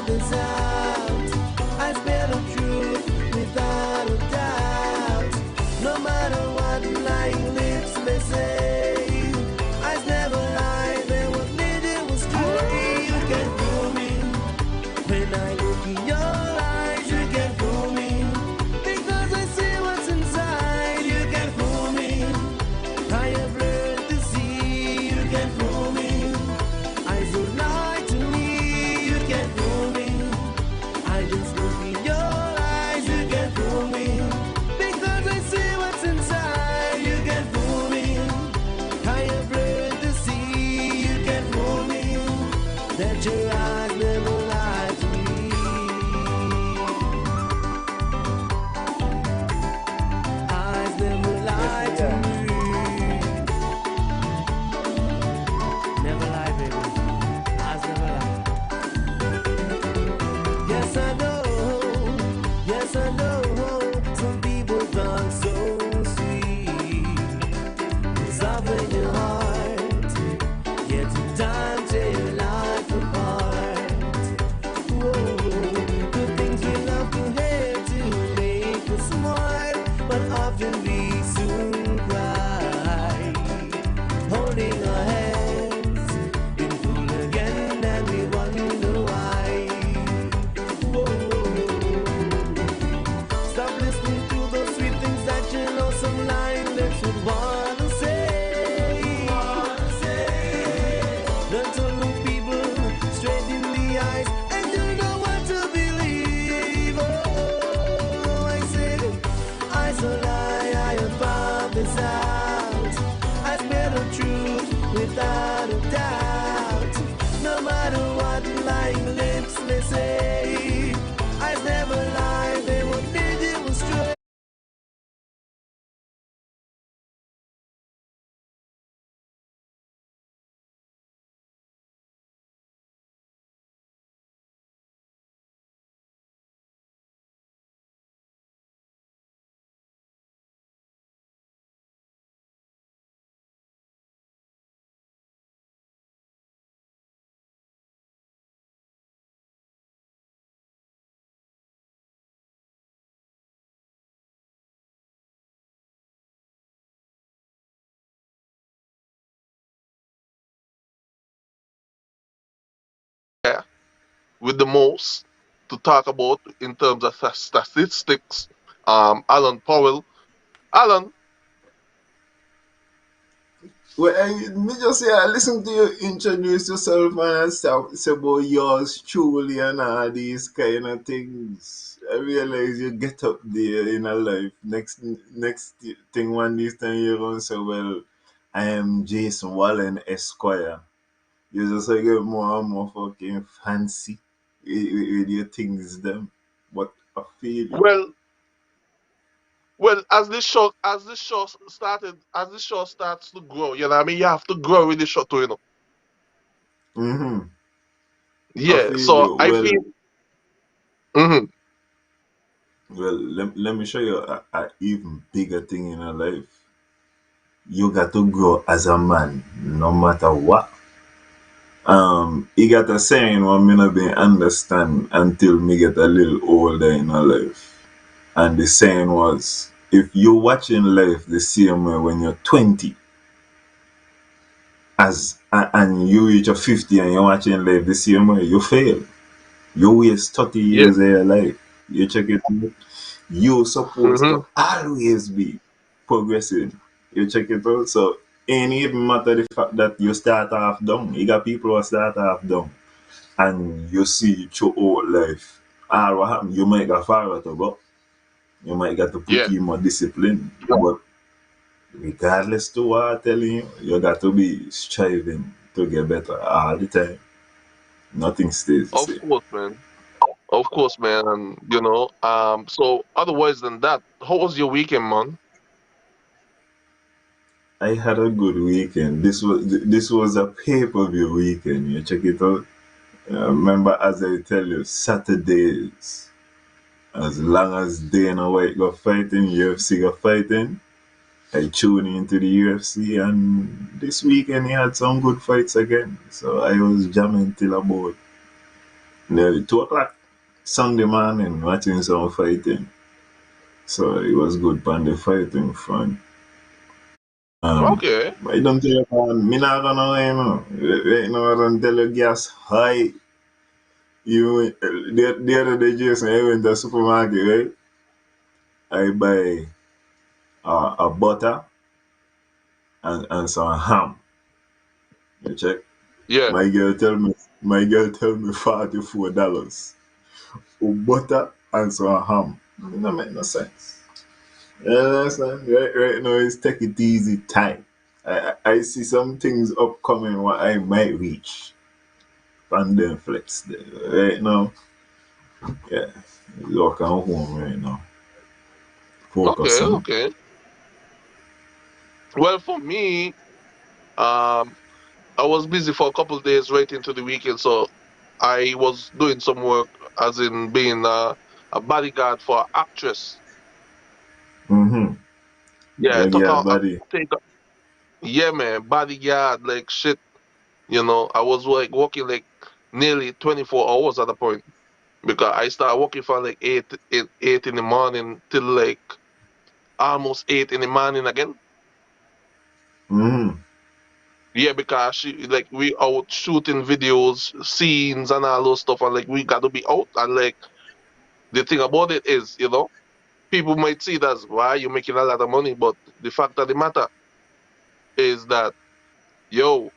father's out. I spell the truth without a doubt. No matter what lying lips may say, I never lied, and what they did was true. You can fool me when I look in your eyes. You can fool me because I see what's inside. You can fool me. I have learned to see. You can fool me. Eyes don't lie to me. You can fool me. I just look in your eyes. You can fool me because I see what's inside. You can fool me. I have learned to see. You can fool me. That your eyes never lie to me. Eyes never lie to me. Never lie, baby. Eyes never lie. Yes, I know. Yes, I know. Some people talk so sweet. Soften your heart. Yet in time tear your life apart. Whoa. The things we love to hate to make us smart, but often we soon cry. Holding our hands, been fooled again, and we wonder why. Whoa. Stop listening to those sweet things that you know some lying lips would wanna say. Learn to look people straight in the eyes, and you know what to believe. Oh, I say, I so lie, I have found this out. I spell the truth without a doubt. No matter what lying lips may say, I never lie, they what they did was true. Yeah, with the most to talk about in terms of statistics. Alan Powell. Alan, Well, me just say, I listen to you introduce yourself and say about yours truly and all these kind of things. I realize you get up there in a life. Next thing one this time you're going to say, well, I am Jason Wallen Esquire. You just like get more and more fucking fancy with your things them. But I feel you. well, well, as this show starts to grow, you know what I mean? You have to grow with the show too, you know. Mm-hmm. I Yeah, feel so you. I feel, hmm Let me show you a even bigger thing in your life. You got to grow as a man, no matter what. He got a saying what me not be understand until me get a little older in my life. And the saying was, if you watching life the same way when you're 20, and you reach a 50 and you're watching life the same way, you fail. You waste 30 yeah, years of your life. You check it out. You're supposed hmm to always be progressing. You check it out. So ain't even matter the fact that you start off down. You got people who start off down and you see through old life. All what happen, you might get far to go. You might get to put yeah, in more discipline. But regardless to what I'm telling you, you got to be striving to get better all the time. Nothing stays the of same. course, man. Of course, man. And so otherwise than that, how was your weekend, man? I had a good weekend. This was a pay-per-view weekend. You check it out. Remember, as I tell you, Saturdays, as long as Dana White got fighting, UFC got fighting, I tune into the UFC, and this weekend he had some good fights again. So I was jamming till about nearly 2 o'clock Sunday morning watching some fighting. So it was good on the fighting front. Okay. But I don't tell you, man, me not gonna lie, you know. Right now, I don't tell you gas high. You, the other day, Jason, I went to the supermarket, right? I buy a butter and some ham. You check. Yeah. My girl tell me $44 for butter and some ham. It don't make no sense. You understand? Right now, it's take it easy time. I see some things upcoming what I might reach. And then flex there. Right now, yeah, working home right now. Focus Okay. on. Okay. Well, for me, um, I was busy for a couple of days right into the weekend, so I was doing some work, as in being a bodyguard for an actress. Mm-hmm. Yeah, Yeah, girl, I buddy. take, yeah, man, bodyguard, like shit. You know, I was like working like nearly 24 hours at the point because I started working from like 8 in the morning till like almost 8 in the morning again. Mm-hmm. Yeah, because like we out shooting videos, scenes, and all those stuff, and like we got to be out. And like the thing about it is, people might see it as why you're making a lot of money, but the fact of the matter is that yo,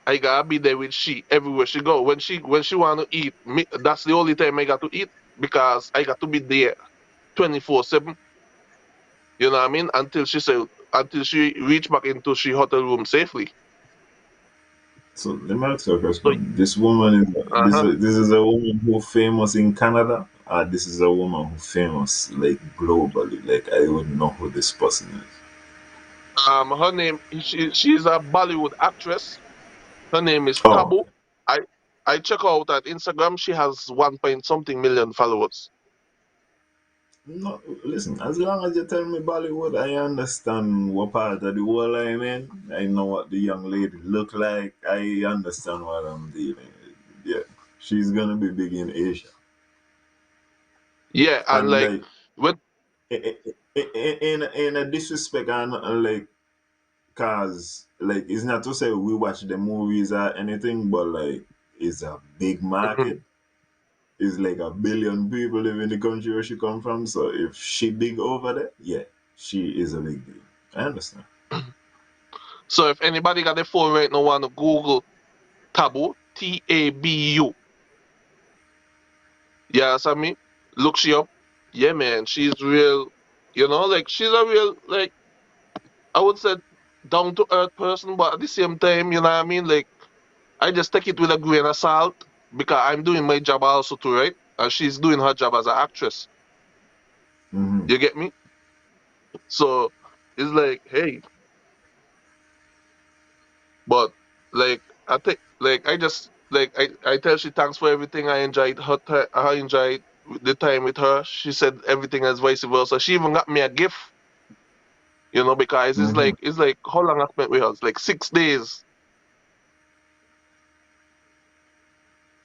I gotta be there with she everywhere she go. When she wanna eat, me, that's the only time I got to eat because I got to be there 24/7. You know what I mean? Until she reach back into she hotel room safely. So let me ask you a So question. This woman is uh-huh. this is a woman who famous in Canada. This is a woman who famous like globally. Like I wouldn't know who this person is. Her name, she's a Bollywood actress. Her name is Oh, Tabu. I I check her out at Instagram. She has 1 point something million followers. no, listen, as long as you tell me Bollywood, I understand what part of the world I'm in. I know what the young lady look like. I understand what I'm dealing with. Yeah, she's gonna be big in Asia. Yeah, and And like like, when in a disrespect, and like, cause like, it's not to say we watch the movies or anything, but like, it's a big market. It's like 1 billion people live in the country where she come from. So if she big over there, yeah, she is a big deal. I understand. so if anybody got their phone right now wanna Google Tabu, Tabu. Yeah, so me, look she up. Yeah, man, she's real. Like she's a real, like, I would say, down to earth person, but at the same time, you know what I mean? Like I just take it with a grain of salt because I'm doing my job also too, right? And she's doing her job as an actress. Mm-hmm. You get me? So it's like, hey, but like I think, like I just like I tell she thanks for everything. I enjoyed I enjoyed the time with her. She said everything as vice versa. She even got me a gift, because it's Mm-hmm. like it's like how long I spent with her? It's like 6 days.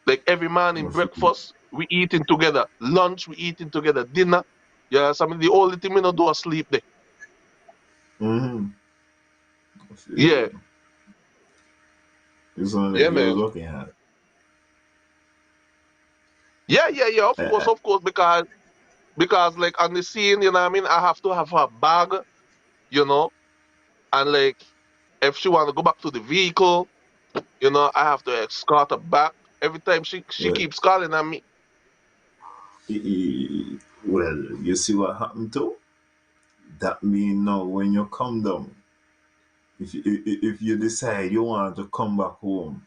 Like every morning breakfast we eating together, lunch we eating together, dinner. Yeah, some the only thing we not do is sleep there. Mm-hmm. I feel Yeah, you. You sound like yeah, you was man. working hard. Yeah, yeah, yeah. I, Of course, because like on the scene, you know what I mean. I have to have her bag, you know, and like if she want to go back to the vehicle, I have to escort her back. Every time she well, keeps calling at me. well, you see what happened to? That mean now when you come down, if you decide you want to come back home,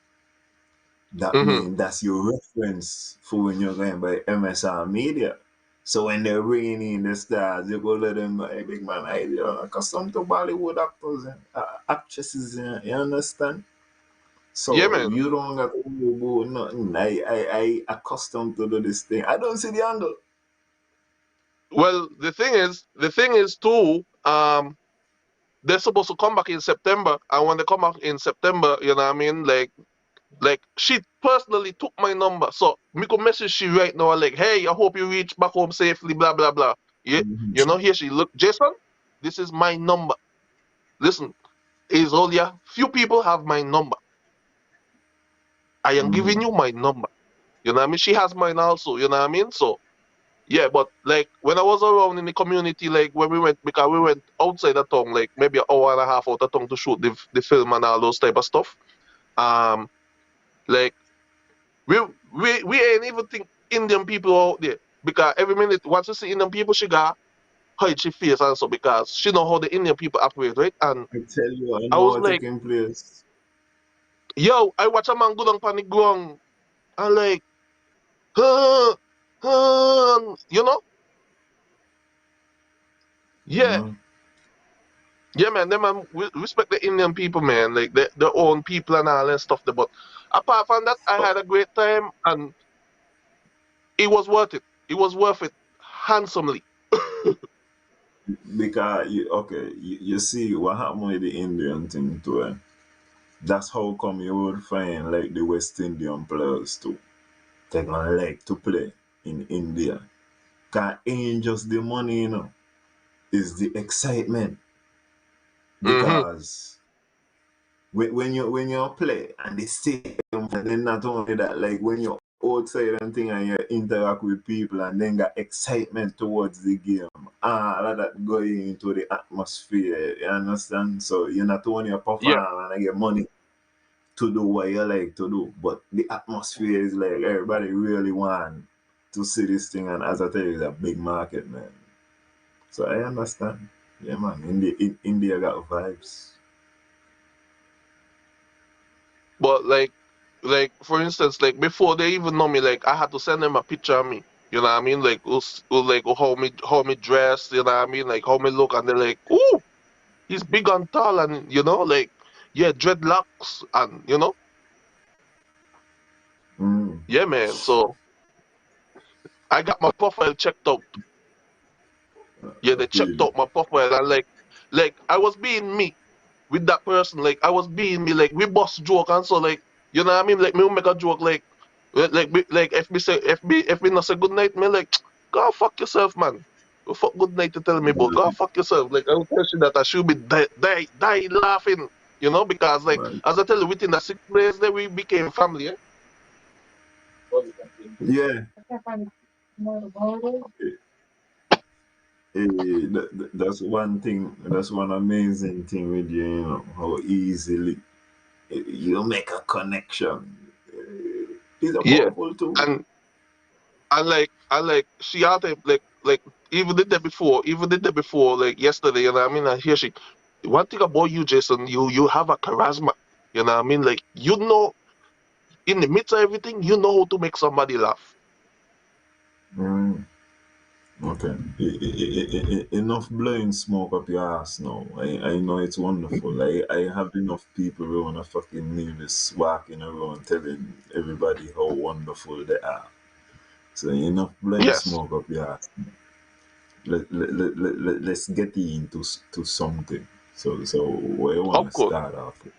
that Hmm. means that's your reference for when you're going by MSR media. So when they're bringing in the stars, you go let them know, hey, big man, I accustomed to Bollywood actors and actresses, you understand? Yeah, So man. you don't got to worry about nothing. I accustomed to do this thing. I don't see the angle. Well, the thing is too. They're supposed to come back in September, and when they come back in September, you know what I mean. Like she personally took my number. So me could message she right now like, hey, I hope you reach back home safely, blah blah blah. Yeah, you know, here she look, Jason, this is my number. Listen, is all yeah, few people have my number. I am giving you my number. You know what I mean? She has mine also, you know what I mean? So yeah, but like when I was around in the community, like when we went, because we went outside the town, like maybe an hour and a half out of town to shoot the film and all those type of stuff. Um, like we we ain't even think Indian people out there, because every minute once you see Indian people, she got hide she face also because she know how the Indian people operate, right? And I tell you, I I know was what like, taking place. yo, I watch a man go down on the ground and like, huh, you know, yeah. Uh, Yeah, man, them man, we respect the Indian people, man, like their own people and all that stuff. There. But apart from that, I so, had a great time and it was worth it. It was worth it handsomely. because you see what happened with the Indian thing too. That's how come you would find like the West Indian players too. They're gonna like to play in India. Cause ain't just the money, it's the excitement. Hmm. Because when you play and they stadium, and then not only that, like when you're outside and thing and you interact with people and then got excitement towards the game, all of that going into the atmosphere, you understand? So you're not only a Yeah, performer and get money to do what you like to do, but the atmosphere is like everybody really want to see this thing, and as I tell you, it's a big market, man. So I understand. Yeah, man. India got vibes. but like for instance, like before they even know me, like I had to send them a picture of me. You know what I mean? Like, like how me dress. You know what I mean? Like how me look, and they're like, "Ooh, he's big and tall," and you know, like yeah, dreadlocks, and you know, Mm, yeah, man. So I got my profile checked out. Yeah, I they feel checked you. out my profile and like I was being me with that person. Like I was being me. Like we bust joke and so like you know what I mean. Like me will make a joke like if me say if me not say good night, me like go fuck yourself, man. Go fuck good night to tell me, but go fuck yourself. Like I will tell you that I should be die laughing. You know, because like Right. as I tell you, within the 6 days, then we became family. Eh? Yeah, that's one thing. That's one amazing thing with you. You know how easily you make a connection. It's a Yeah, powerful tool. and and like she out there like even the day before like yesterday, you know what I mean? And here she one thing about you, Jason, you have a charisma. You know what I mean? Like you know in the midst of everything, you know how to make somebody laugh. Mm, okay. Enough blowing smoke up your ass now. I know it's wonderful. I have enough people who wanna fucking leave this walking around telling everybody how wonderful they are. So enough blowing Yes, smoke up your ass. Let's get into to something. So where you of wanna course. start off with?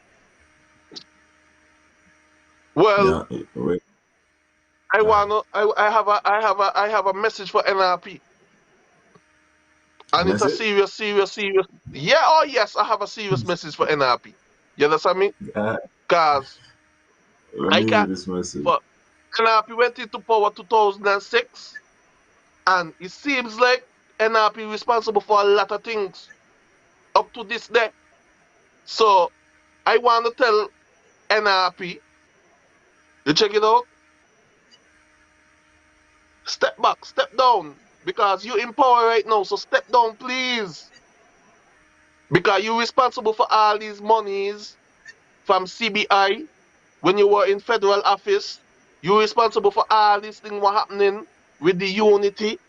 Well, Yeah, wait, I have a message for NRP. a And it's a message? serious yeah, oh yes, I have a serious message for NRP. You understand me? Uh, Cause let I me hear can this message. for NRP went into power 2006, and it seems like NRP responsible for a lot of things up to this day. So I want to tell NRP, you check it out, step back, step down, because you in power right now. So step down, please, because you responsible for all these monies from CBI when you were in federal office. You responsible for all these things what happening with the unity.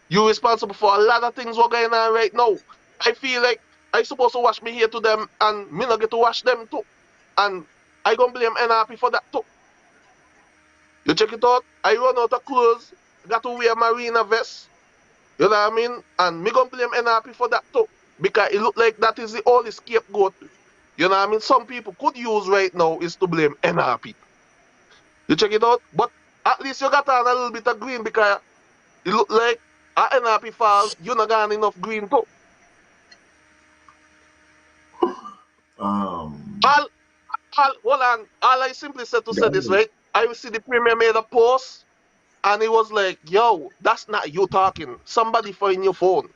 You responsible for a lot of things what going on right now. I feel like I supposed to wash me here to them and me not get to wash them too. And I gonna blame NRP for that too. You check it out. I run out of clothes, got to wear marina vest. You know what I mean? And me gonna blame NRP for that too. Because it look like that is the only scapegoat. You know what I mean? Some people could use right now is to blame NRP. You check it out, but at least you got on a little bit of green because it look like a NRP fault. You not got enough green too. Um, All, hold on. All I simply said to say this, guys, right? I see the premier made a post and it was like, yo, that's not you talking. Somebody find your phone.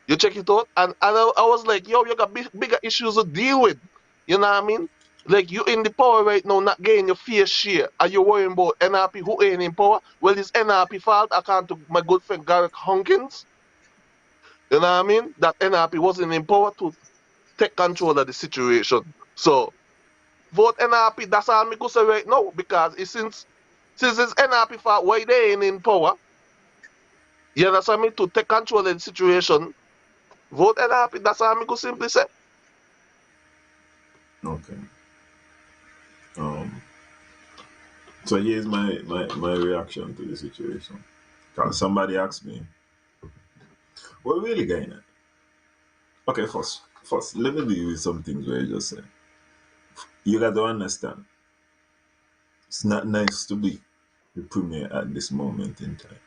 You check it out, and I was like, yo, you got bigger issues to deal with. You know what I mean? Like, you in the power right now, not getting your fair share. Are you worrying about NRP who ain't in power? Well, it's NRP fault, according to my good friend Gareth Hunkins. You know what I mean? That NRP wasn't in power to take control of the situation. So, vote NRP, that's all me go say right now, because it's since it's NRP fault, why they ain't in power? You understand me? To take control of the situation, vote NRP, that's all me go simply say. okay. Um, so here's my reaction to the situation. 'Cause somebody asked me, what really going on? Okay, first, let me deal with some things where you just said. You got to understand, it's not nice to be the premier at this moment in time.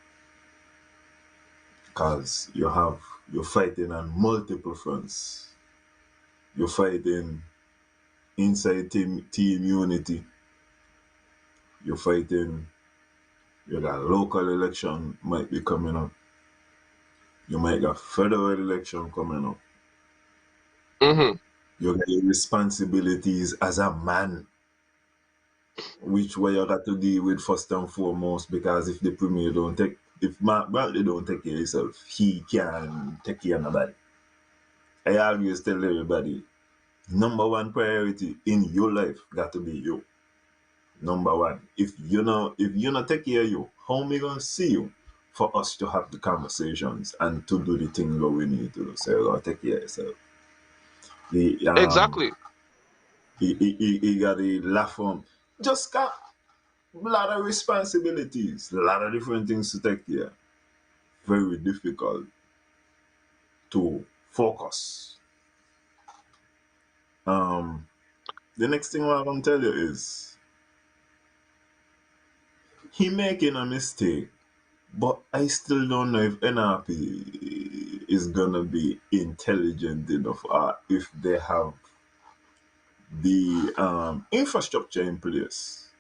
Because you're fighting on multiple fronts. You're fighting inside team unity. You're fighting, you got local election might be coming up. You might got federal election coming up. Mm-hmm. You got your responsibilities as a man, which way you got to deal with first and foremost, because if the premier don't take, if Mark Bradley don't take care of himself, he can take care of nobody. I always tell everybody, number one priority in your life got to be you. Number one. If you not take care of you, how am I gonna see you for us to have the conversations and to do the things that we need to do? So you gotta take care of yourself. The Exactly. he got a laugh on. Just got a lot of responsibilities, a lot of different things to take care. Very difficult to focus. Um the next thing I'm gonna tell you is he making a mistake. But I still don't know if NRP is gonna be intelligent enough, or if they have the infrastructure in place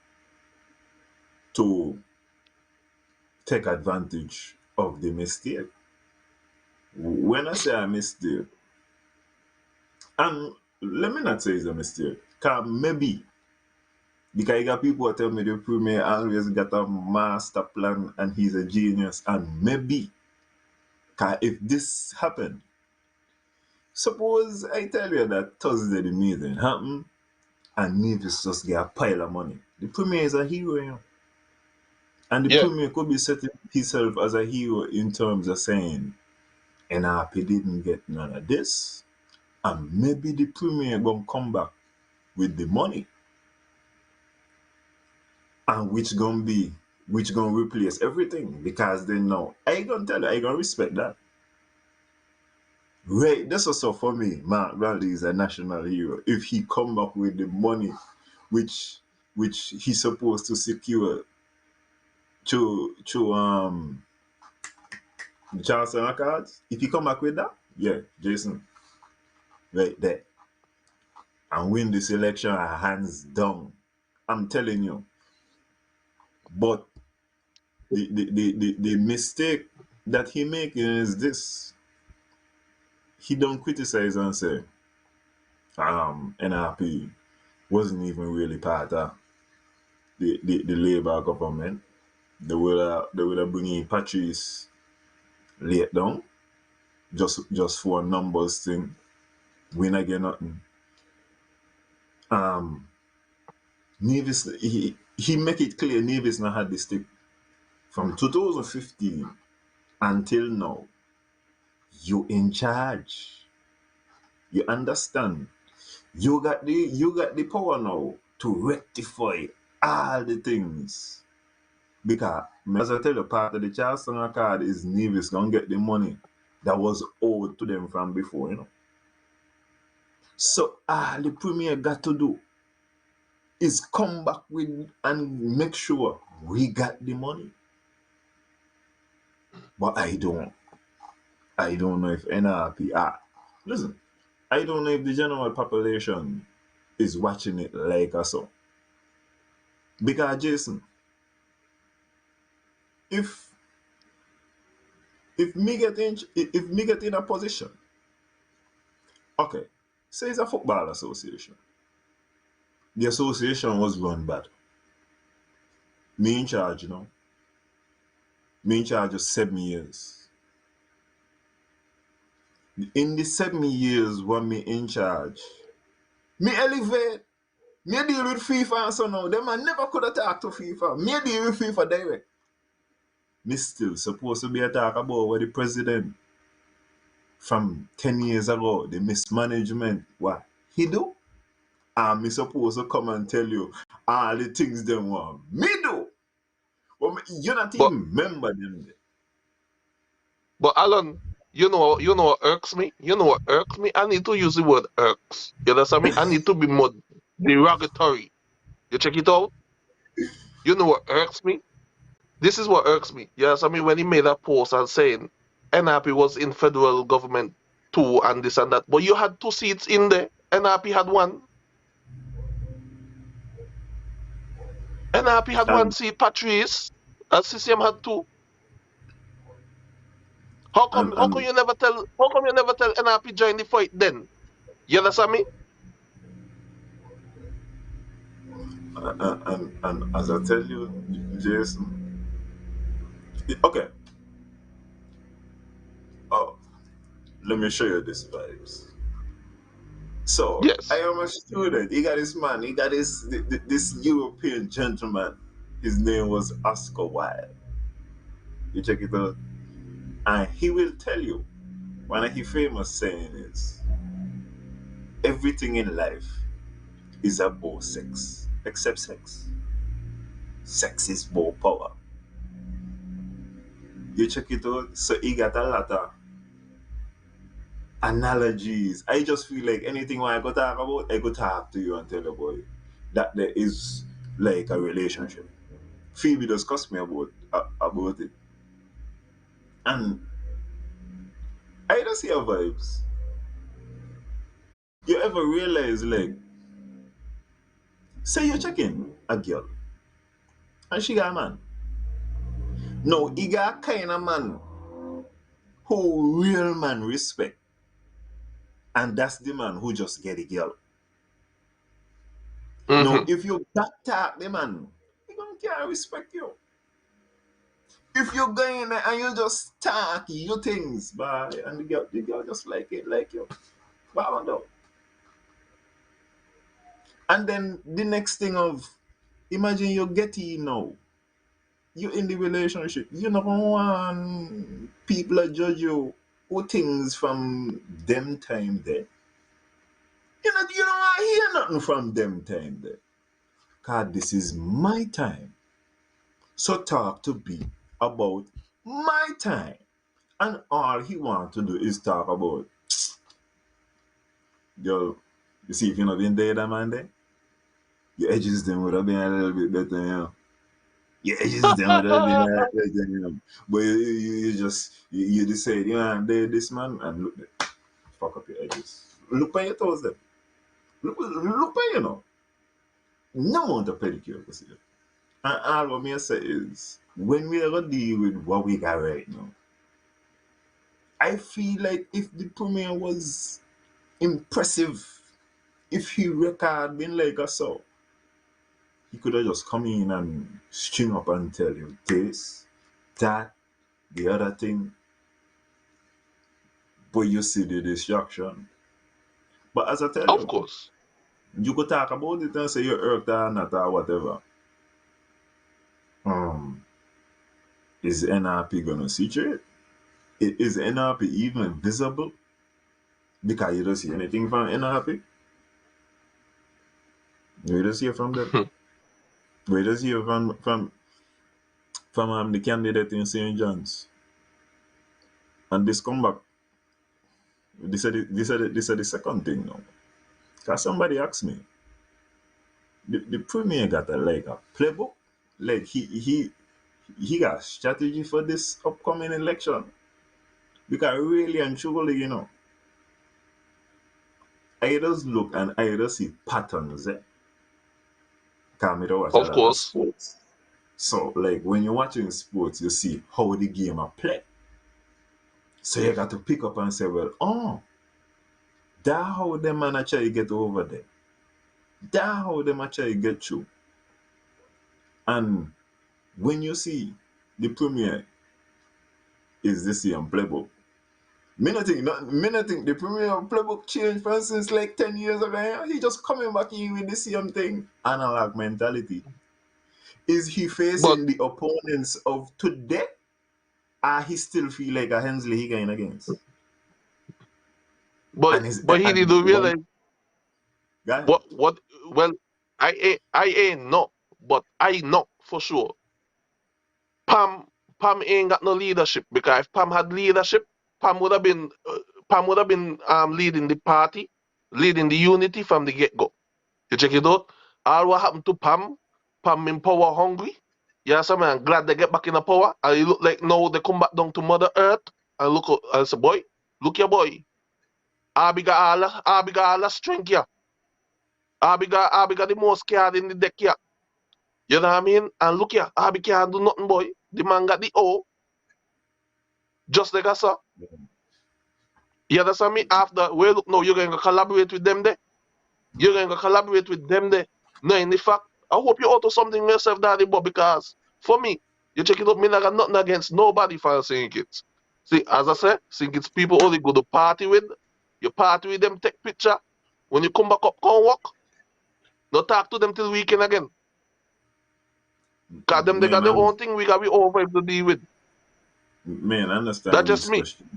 to take advantage of the mistake. When I say a mistake, and let me not say it's a mistake, cause maybe because you got people who tell me the premier always got a master plan and he's a genius, and maybe, cause if this happened, suppose I tell you that Thursday the meeting happened and Nevis just get a pile of money. The premier is a hero, you know. And the Yeah. premier could be setting himself as a hero in terms of saying NRP didn't get none of this. And maybe the premier gonna come back with the money. And which gonna replace everything. Because they know I gonna tell you, I gonna respect that. Right, that's also for me. Mark Bradley is a national hero. If he come back with the money which which he's supposed to secure to Johnson Accords, if he come back with that, yeah, Jason, right there. And win this election hands down. I'm telling you. But the mistake that he making is this. He don't criticize and say, NRP wasn't even really part of the Labour government. They would have bring in Patrice late down, just for a numbers thing. Win again nothing. Um Nevis, he make it clear Nevis not had the stick from 2015 until now. You in charge. You understand? You got the power now to rectify all the things. Because as I tell you, part of the Charleston Accord is Nevis gonna get the money that was owed to them from before, you know. So all the premier got to do is come back with and make sure we got the money. But I don't know if NRP listen, I don't know if the general population is watching it like us so. Because Jason, if if me get in a position, okay, say it's a football association. The association was run bad. Me in charge, you know. Me in charge of 7 years. In the 7 years when me in charge, me elevate, me deal with FIFA and so now. Them man never could have talked to FIFA. Me deal with FIFA direct. Me still supposed to be a talk about what the president from 10 years ago, the mismanagement, what he do? And me supposed to come and tell you all the things them want me do. But you not But even remember them. Alan, you know what irks me? You know what irks me? I need to use the word irks. You understand me? I need to be more derogatory. You check it out? You know what irks me? This is what irks me. You understand me? When he made that post and saying NRP was in federal government too and this and that. But you had 2 seats in there. NRP had one. NRP had one And seat, Patrice. And CCM had two. How come and you never tell NRP join the fight then? You understand me? and as I tell you, Jason, okay. Oh, let me show you this vibes. So I Yes. am a student. He got this man. He got this European gentleman. His name was Oscar Wilde. You check it out, and he will tell you one of his famous saying is, "Everything in life is about sex, except sex. Sex is more power." You check it out. So he got a lot of analogies. I just feel like anything when I go talk about, I go talk to you and tell you about it. That there is like a relationship. Phoebe just cuss me about it. And I just hear vibes. You ever realize like say you check in a girl and she got a man. No, he got kind of man who real man respect. And that's the man who just get a girl. Hmm. Now if you back talk the man, he gonna can't respect you. If you go in there and you just talk your things, boy, and the girl just like you. Wow, no. And then the next thing of imagine you get in now. You in the relationship. You never want people to judge you who things from them time there. You don't want to hear nothing from them time there. Cause this is my time. So talk to be about my time. And all he want to do is talk about, yo, you see if you're not been there that man there, your edges them would have been a little bit better, you know. Your edges them would have been a little better, you know. But you just you decide, you know, there this man and look there, fuck up your edges. Look by your toes there. Look by you know. No amount of pedicure you see. And all what me say is when we are gonna deal with what we got right now, I feel like if the premiere was impressive, if he record been like a so, he could have just come in and string up and tell you this, that, the other thing, but you see the distraction. But as I tell Of you, course. you could talk about it and say you're irked or not or whatever. Um, is NRP gonna see it? Is NRP even visible? Because you don't see anything from NRP. You don't hear from them. We just hear from the candidate in St. John's. And this come back. This is the second thing now. Because somebody asked me, the premier got a playbook. Like he got strategy for this upcoming election. Because really and truly, I just look and I just see patterns. Come to watch a Of lot of course. sports. So like when you're watching sports, you see how the game are played. So you got to pick up and say, well, that how them man actually get over there. That how them actually get through. And when you see the premier is the same playbook. Me not think the premier playbook changed for since like 10 years ago. He just coming back in with the same thing. Analog mentality. Is he But facing the opponents of today? Or he still feel like a Hensley he going against? but And is but he and didn't one realize guy? what well I ain't know, but I know for sure. Pam Pam ain't got no leadership because if Pam had leadership, Pam would have been leading the party, leading the unity from the get go. You check it out. All what happened to Pam? Pam in power hungry. Yeah, some man glad they get back in the power. And it look like now they come back down to Mother Earth. And look and say, boy, look your boy. Abi got all the strength here. Abi got the most card in the deck here. You know what I mean? And look here, Abi can't do nothing, boy. The man got the O, just like I saw. You understand me? After, well, look, now you're going to collaborate with them there. You're going to collaborate with them there. No, in the fact, I hope you auto something yourself, Daddy, but because for me, you check it up, me not got nothing against nobody for saying it. See, as I said, think it's people only go to party with. You party with them, take picture. When you come back up, come walk. No talk to them till weekend again. Cause them they got Man, their own thing, we got we over to deal with. man, I That's understand just this me. question.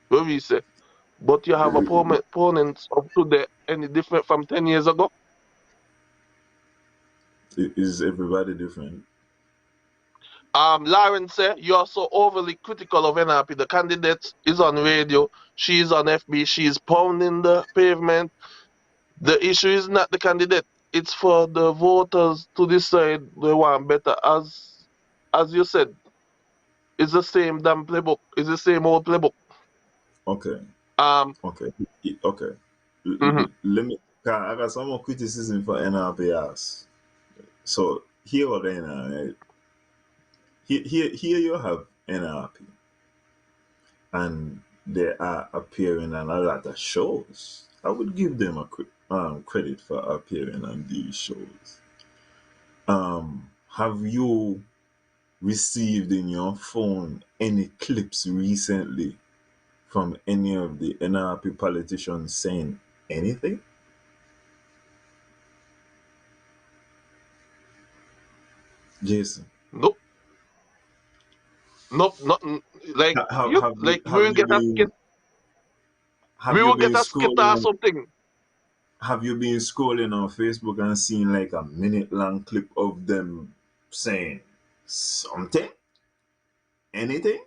What we say. But you have opponents of today any different from 10 years ago? Is everybody different? Lauren said you are so overly critical of NRP. The candidate is on radio, she's on FB, she's pounding the pavement. The issue is not the candidate. It's for the voters to decide they want better. As you said, it's the same damn playbook. It's the same old playbook. Okay, Um, okay, okay. mhm. Let me. I got some more criticism for NRPS. So here or there now, right? Here you have NRP, and they are appearing on a lot of shows. I would give them credit for appearing on these shows. Have you received in your phone any clips recently from any of the NRP politicians saying anything? Jason, Nope, nope, nothing. Like have, you, have you like we have will you get a skit. been We have you will been get a skit or scrolling something. have you been scrolling on Facebook and seen like a minute long clip of them saying something, anything?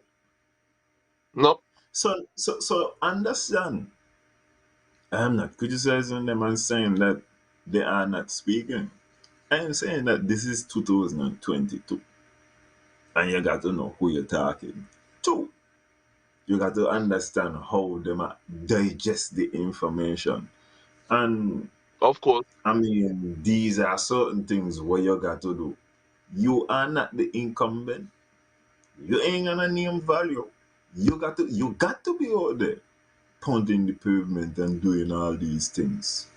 Nope. So understand. I'm not criticizing them and saying that they are not speaking. I am saying that this is 2022, and you got to know who you're talking to. You got to understand how they digest the information. And Of course. I mean, these are certain things where you got to do. You are not the incumbent. You ain't gonna name value. You got to be out there pounding the pavement and doing all these things.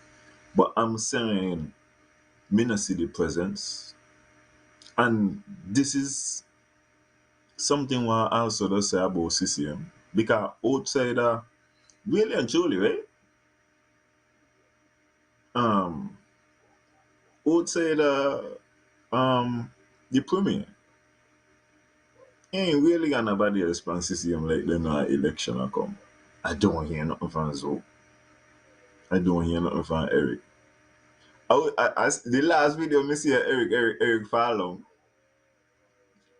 But I'm saying, me not see the presence. And this is something what I also does say about CCM. Because outside really and truly, right? Um outside the premier, ain't really got nobody else from CCM like they know election will come. I don't hear nothing from Zoe. I don't hear nothing from Eric. The last video me see Eric Fallon.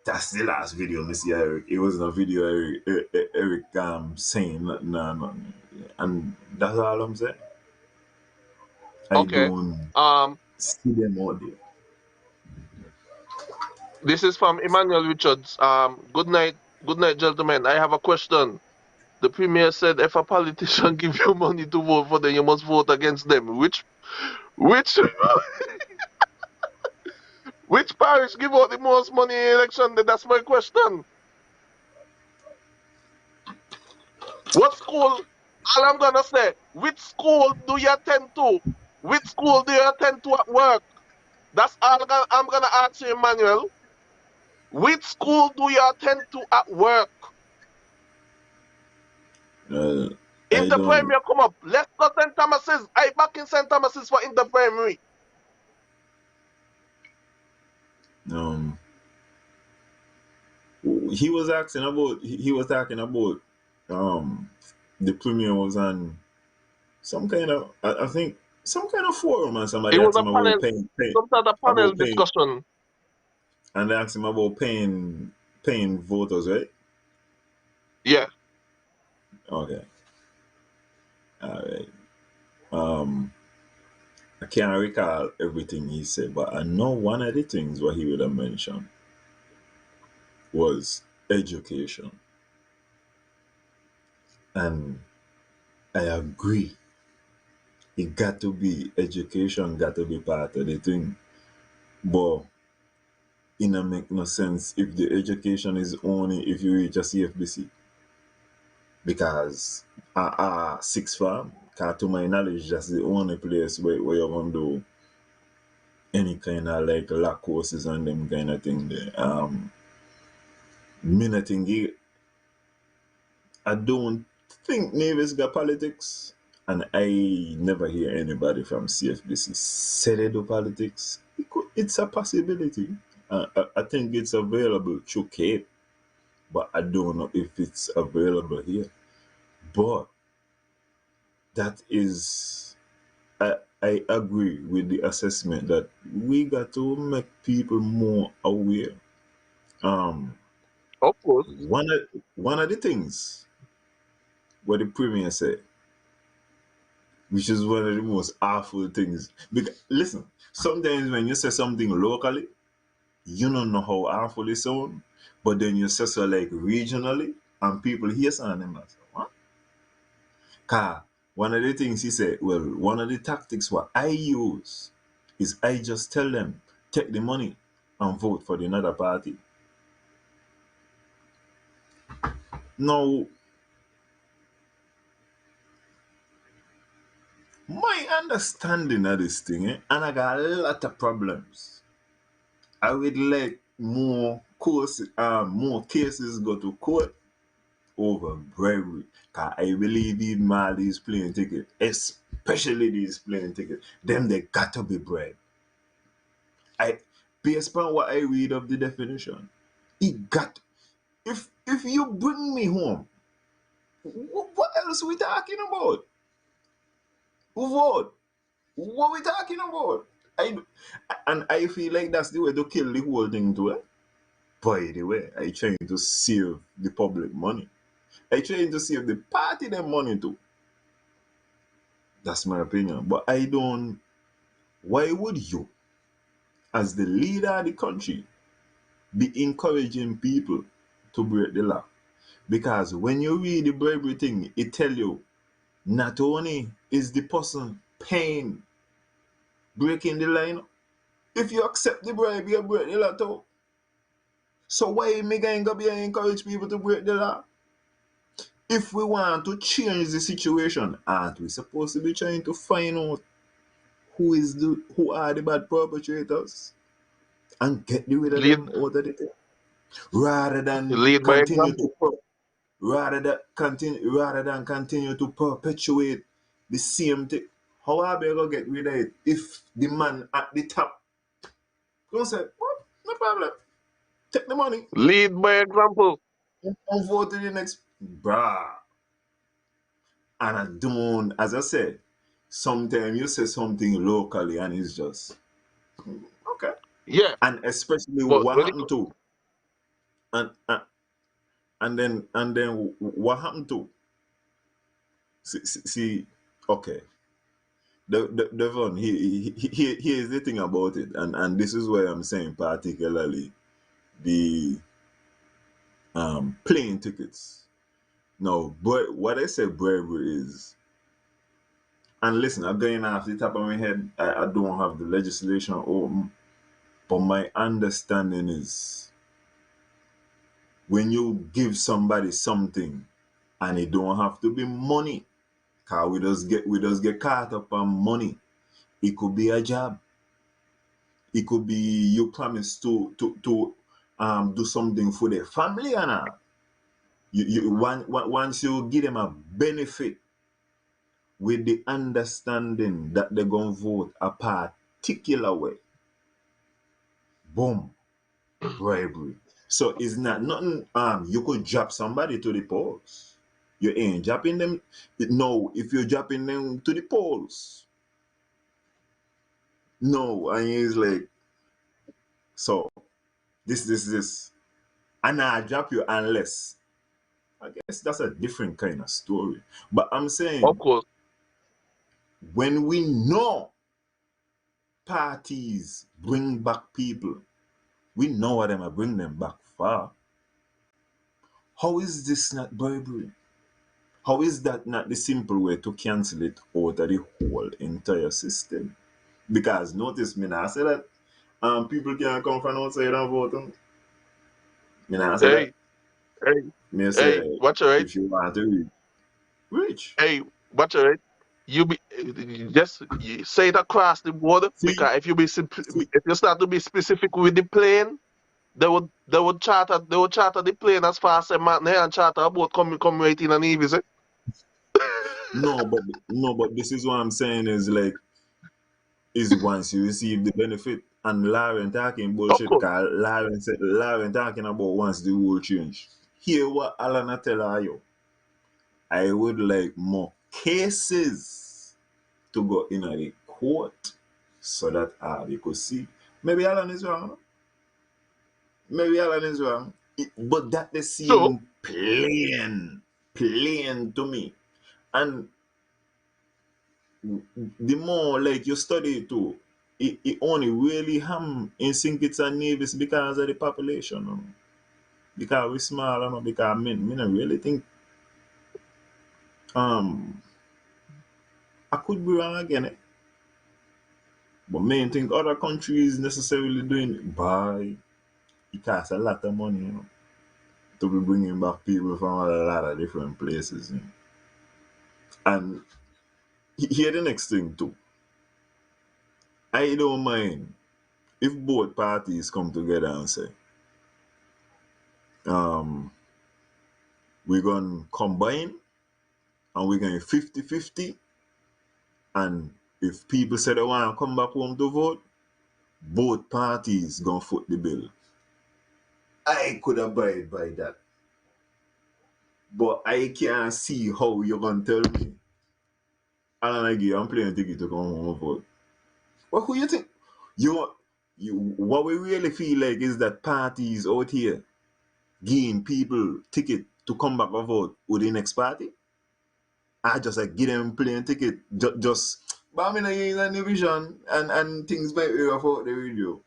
That's the last video me see Eric. It wasn't a video Eric saying nothing. And that's all I'm saying. I Okay. don't Um, see them out there. This is from Emmanuel Richards. Good night, gentlemen. I have a question. The premier said if a politician give you money to vote for them, you must vote against them. Which which parish give out the most money in election? That's my question. What school? All I'm gonna say, which school do you attend to? Which school do you attend to at work? That's all I'm gonna ask you, Emmanuel. Which school do you attend to at work? I don't. Interprimary come up. Let's go St. Thomas's. I back in St. Thomas's for interprimary. Um, he was asking about. He was talking about. Um, the premier was on some kind of. I think some kind of forum, and somebody It was asked a him about panel, paying some sort of panel about paying, discussion. and they asked him about paying voters, right? Yeah. Okay, all right. Um, I can't recall everything he said, but I know one of the things what he would have mentioned was education, and I agree. It got to be education, got to be part of the thing, but it don't make no sense if the education is only if you reach a CFBC because six farm. Cause to my knowledge, that's the only place where you're gonna do any kind of like law courses and them kind of thing there. Me not think I don't think Navy's got politics, and I never hear anybody from CFBC say they do politics. It's a possibility. I think it's available through Cape, but I don't know if it's available here. But that is, I agree with the assessment that we got to make people more aware. Um, Of course. one of the things what the premier said, which is one of the most awful things. Because listen, sometimes when you say something locally, you don't know how awful it sounds, but then you say so like regionally, and people hear something and say, what? Car, one of the things he said, well, one of the tactics what I use is I just tell them, take the money and vote for the another party. Now, my understanding of this thing, and I got a lot of problems. I would like more cases go to court over bribery. Cause I believe even all these plane tickets, especially these plane tickets, them they got to be bribed. I based on what I read of the definition, it got if you bring me home, what else we talking about? What? What we talking about? I and I feel like that's the way to kill the whole thing too. By the way, I trying to save the public money. I trying to save the party them money too. That's my opinion. But I don't. Why would you, as the leader of the country, be encouraging people to break the law? Because when you read the bribery thing, it tell you not only is the person paying breaking the line, if you accept the bribe, you break the law too. So why me going to be encourage people to break the law? If we want to change the situation, aren't we supposed to be trying to find out who are the bad perpetrators and get rid of Lead them out of the thing? Rather than lead by continue example. to rather than continue to perpetuate the same thing. How are we gonna get rid of it if the man at the top gonna say, what? No problem. Take the money Lead by example. and vote to the next bruh. And I don't, as I said, sometimes you say something locally and it's just okay. Yeah. And especially But what when it happened to and what happened to see, okay. Devon, here's the thing about it, and this is why I'm saying particularly the plane tickets. No, but what I say bravery is, and listen, I'm going off the top of my head. I don't have the legislation open, but my understanding is when you give somebody something, and it don't have to be money, cause we just get caught up on money. It could be a job. It could be you promise to do something for their family and all. Once you give them a benefit with the understanding that they're gonna vote a particular way, boom, bribery. So it's not nothing. You could drop somebody to the polls. You ain't dropping them. No, if you're dropping them to the polls, no, and it's like so. This, and I drop you unless. I guess that's a different kind of story. But I'm Of saying course. when we know parties bring back people, we know what them are bring them back for. How is this not bribery? How is that not the simple way to cancel it out of the whole entire system? Because notice me now, I say that people can't come from outside and vote. Me now say that. Hey, hey, Me hey, say watch it, right? if you want to reach, reach. Hey, watch it, right? You be just you say it across the border See, because if you see, if you start to be specific with the plane, they would charter the plane as far as a man here and charter a boat come right in and easy. no, but this is what I'm saying is like is once you receive the benefit. And Lauren talking Of bullshit, course. cause Lauren talking about once the rule change. Hear what Alana tell you. I would like more cases to go in at the court so that we could see. Maybe Alan is wrong. Maybe Alan is wrong. But that they So seem plain to me. And the more like you study it too, it only really in St. Kitts and Nevis because of the population. Because we small, because me not really think um I could be wrong again. But main think other countries necessarily doing it by it costs a lot of money, to be bringing back people from a lot of different places. And here the next thing too. I don't mind if both parties come together and say, um, we're going to combine and we're going 50-50. And if people say they want to come back home to vote, both parties going to foot the bill. I could abide by that. But I can't see how you're going to tell me, Alan, I'm playing a ticket to come home and vote. Well, who you think? What we really feel like is that parties out here giving people ticket to come back and vote with the next party. I just like give them plane ticket, but I mean, in a new vision and things might be rough out the radio,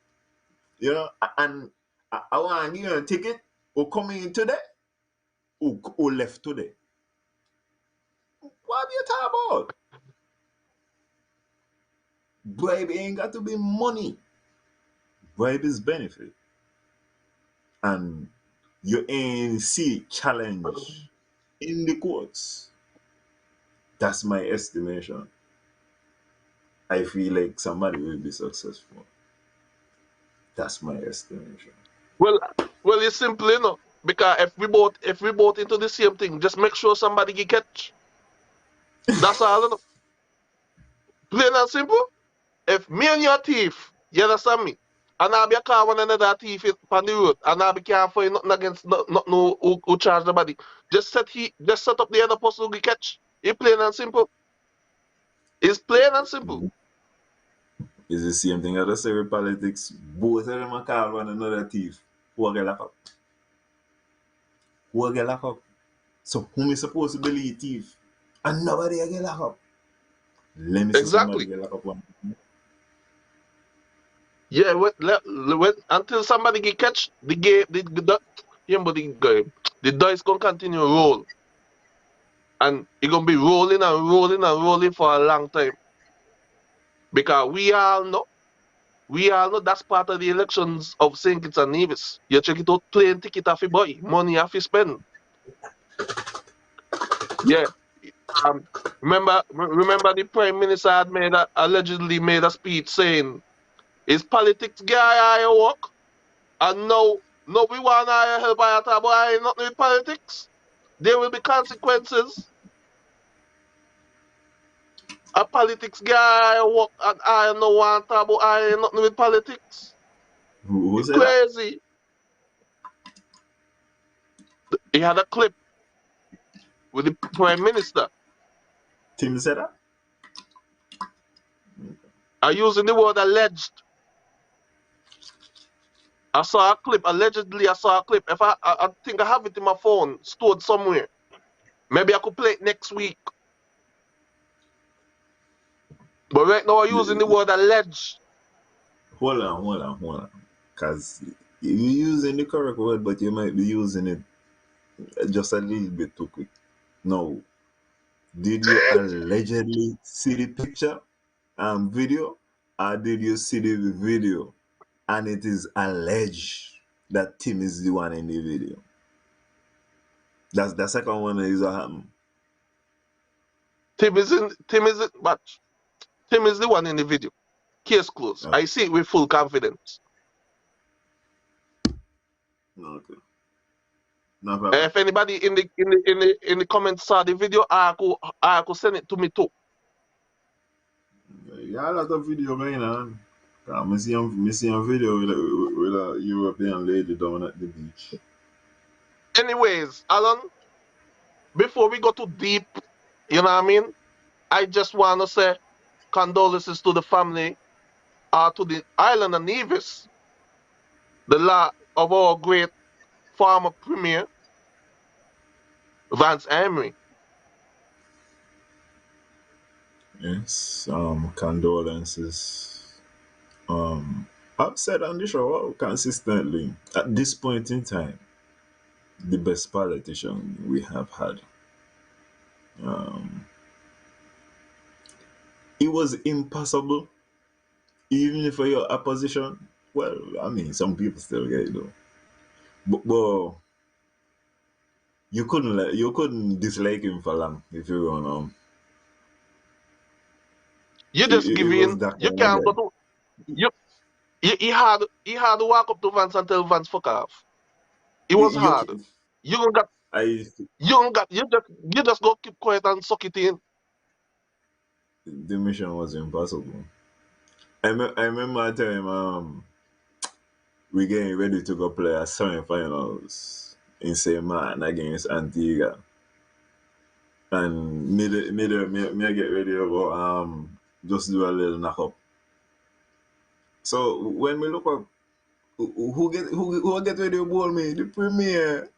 and I want to give you a ticket who coming in today, who left today. What are you talking about? Bribe ain't got to be money. Bribe is benefit. And you ain't see challenge in the courts. That's my estimation. I feel like somebody will be successful. That's my estimation. well well it's simple, because if we both into the same thing, just make sure somebody get catch. That's all, Plain and simple. If me and your thief, you understand me? And I be a car one another thief on the road, and I be can't find nothing against no who charge the body. Just set up the other person who get catch. It's plain and simple. It's plain and simple. It's the same thing as I say with politics. Both of them are call one another thief. Who will get locked up? Who will get locked up? So whom is supposed to believe thief? And nobody will get locked up. Let me see somebody Exactly. get locked up on. Yeah, until somebody get catch the game, the dice gonna continue roll, and it gonna be rolling and rolling and rolling for a long time because we all know that's part of the elections of St. Kitts and Nevis. You check it out, plane ticket off a boy, money off you spend. Yeah. Um, remember the Prime Minister had allegedly made a speech saying, "Is politics guy I work?" And no, we want to help I talk, but I ain't nothing with politics. There will be consequences. A politics guy I work and I no want to talk, but I ain't nothing with politics. Who It's said that? crazy. He had a clip with the Prime Minister. Tim said that? I using the word alleged. I saw a clip. Allegedly, I saw a clip. If I think I have it in my phone, stored somewhere. Maybe I could play it next week. But right now, I'm using the word alleged. Hold on. Because you're using the correct word, but you might be using it just a little bit too quick. No. Did you allegedly see the picture and video? Or did you see the video and it is alleged that Tim is the one in the video? That's the second one that is what happened. Tim is the one in the video. Case closed. Okay. I see it with full confidence. Okay. No problem. If anybody in the comments saw the video, I could send it to me too. Yeah, a lot of video going on. I see a video with a European lady down at the beach. Anyways, Alan, before we go too deep, you know what I mean? I just want to say condolences to the family, to the island of Nevis, the lot of our great former premier, Vance Emery. Yes, condolences. I've said on the show consistently, at this point in time, the best politician we have had. Um, it was impossible, even for your opposition. Well, I mean, some people still get it though. But you couldn't dislike him for long if you don't know. You just give It was in. that You kind of can't go guy. to you. He had to walk up to Vance and tell Vance fuck off. It was You, hard. You don't got I you don't got you just go keep quiet and suck it in. the mission was impossible. I remember a time we getting ready to go play a semi-finals in St. Martin against Antigua, and me get ready to go just do a little knock up. So when we look up, who get ready to bowl me? The premier.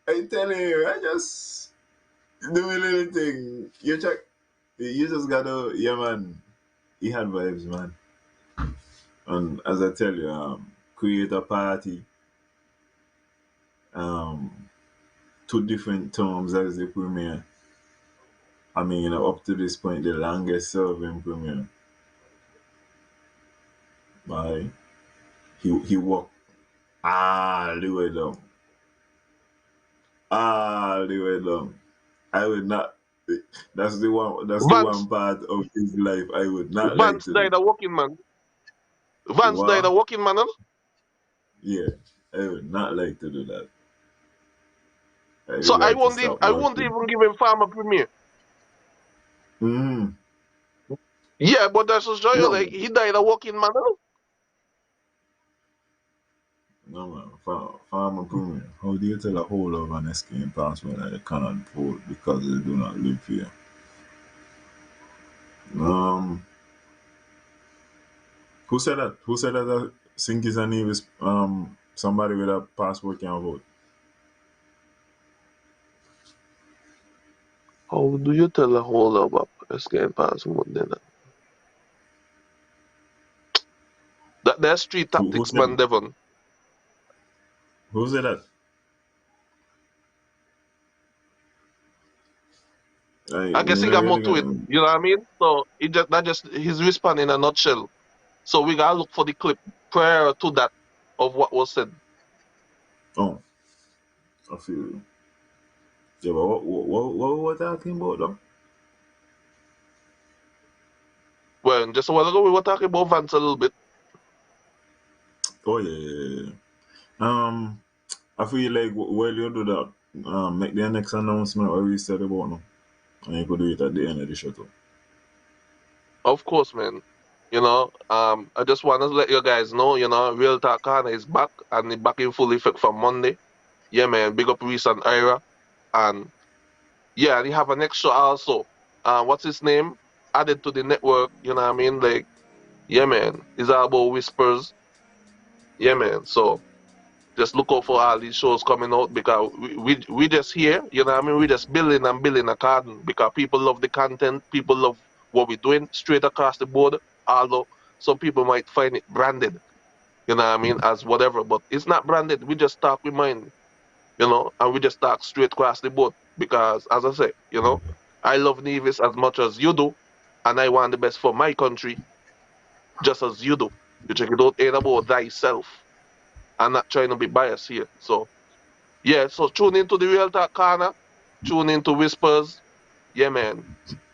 I tell you, I just do a little thing. You check. You just gotta, yeah, man. He had vibes, man. And as I tell you, create a party, um, two different terms as the premier. I mean, up to this point, the longest serving premier. Right? He walked all the way down. All the way down. I would not. That's the one. That's the Vance one part of his life I would not like Vance to do. died a working man. Vance died a Wow. working man. Huh? Yeah, I would not like to do that. I So would like to stop I won't working. even give him farmer premier. Mm. Yeah, but that's just show you No, like man. he died a working man. Huh? No, man. Farmer Premier. How do you tell a whole of an escape password that they cannot vote because they do not live here? Um, who said that? Who said that Sinkies and Nevis, somebody with a passport can vote? How do you tell a whole of Let's get past more than that. That's street Who tactics, said man, Devon. who said that? I guess Me he not got more really to it. gonna. You know what I mean? So it just that just his response in a nutshell. So we gotta look for the clip prior to that of what was said. Oh, I feel you. Yeah, but what were we talking about though? Well, just a while ago we were talking about Vance a little bit. Oh yeah. I feel like while you do that, make the next announcement what we said about now, and you could do it at the end of the show too. Of course, man. I just want to let you guys know, Real Talk Corner is back and it's back in full effect from Monday. Yeah, man. Big up Reese and Ira. And yeah, they have an extra also. What's his name? Added to the network, you know what I mean? Like, yeah, man. It's all about whispers. Yeah, man. So just look out for all these shows coming out because we just here, you know what I mean? We just building and building a garden because people love the content, people love what we're doing straight across the board, although some people might find it branded, you know what I mean, as whatever, but it's not branded. We just talk with mind, and we just talk straight across the board because, as I say, I love Nevis as much as you do, and I want the best for my country just as you do. You check it out, ain't about thyself. I'm not trying to be biased here, so. Yeah, so tune into the Real Talk Corner, tune into Whispers. Yeah, man.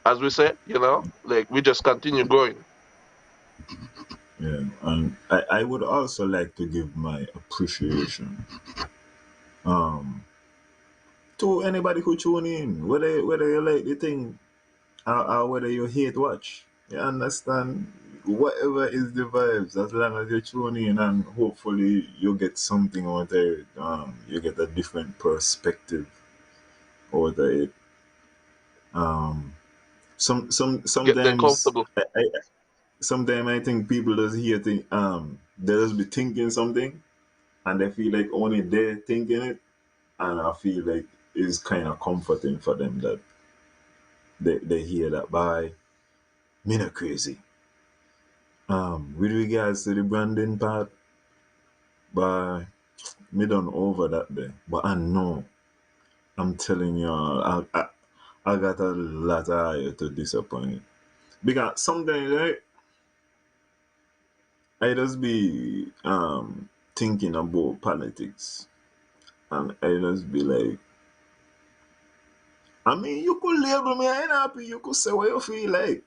As we say, like we just continue growing. Yeah, and I would also like to give my appreciation um to anybody who tune in, whether you like the thing or whether you hate watch. You understand? Whatever is the vibes, as long as you tune in and hopefully you get something out of it. You get a different perspective out of it. Um, Get them sometimes comfortable. sometimes I think people just hear they just be thinking something and they feel like only they're thinking it, and I feel like it's kind of comforting for them that they hear that. By me not crazy. With regards to the branding part, by me done over that day, but I know I'm telling y'all, I got a lot of eye to disappoint because sometimes I just be thinking about politics, and I just be like, I mean, you could label me NRP, you could say what you feel like,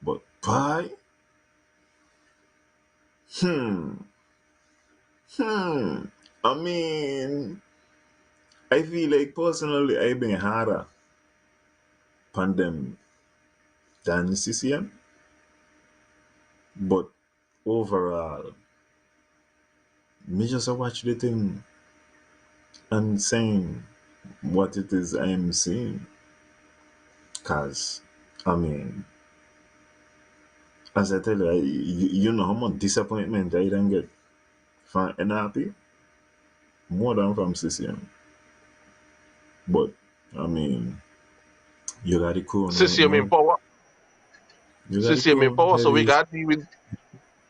but why? Hmm, hmm. I mean, I feel like personally I've been harder on them than CCM, but overall, me just watch the thing and saying what it is I'm seeing. Cause, I mean, as I tell you, you know how much disappointment I done get from NRP more than from CCM. But I mean, you got the crown right CCM in now. power. You got the CCM in crown. power. So we Heavy. got deal with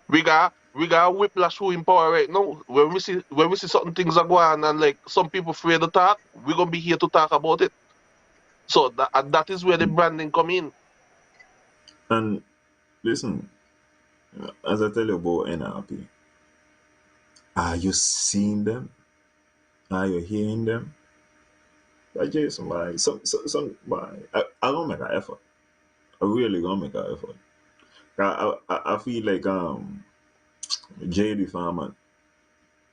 we got whiplash who in power right now. When we see certain things are going and like some people afraid to talk, we're gonna be here to talk about it. So that is where the branding come in. And listen, as I tell you about NRP, are you seeing them? Are you hearing them? Like Jason, like some, like, I gonna make an effort. I really gonna make an effort. I feel like JD Farmer,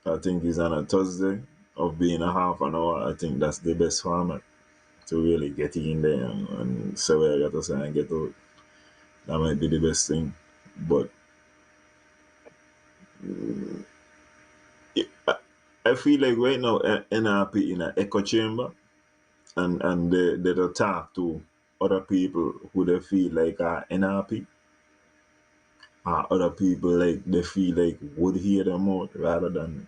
I think is on a Thursday of being a half an hour. I think that's the best format to really get in there and say what I got to say and get out. That might be the best thing. But I, I feel like right now NRP in an echo chamber, and they don't talk to other people who they feel like are NRP, or other people like they feel like would hear them out rather than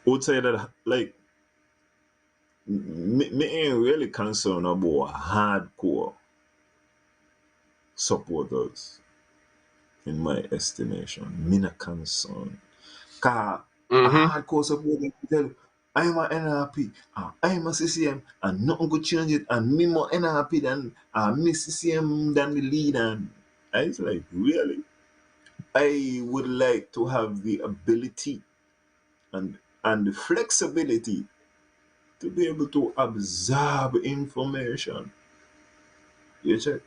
outside that, like me ain't really concerned about hardcore supporters in my estimation. Me not concerned. Cause a Mm-hmm. hardcore supporter will tell you, I'm a NRP, I'm a CCM, and nothing could change it, and me more NRP than me CCM than the lead. And it's like, really? I would like to have the ability and the flexibility to be able to absorb information. You check?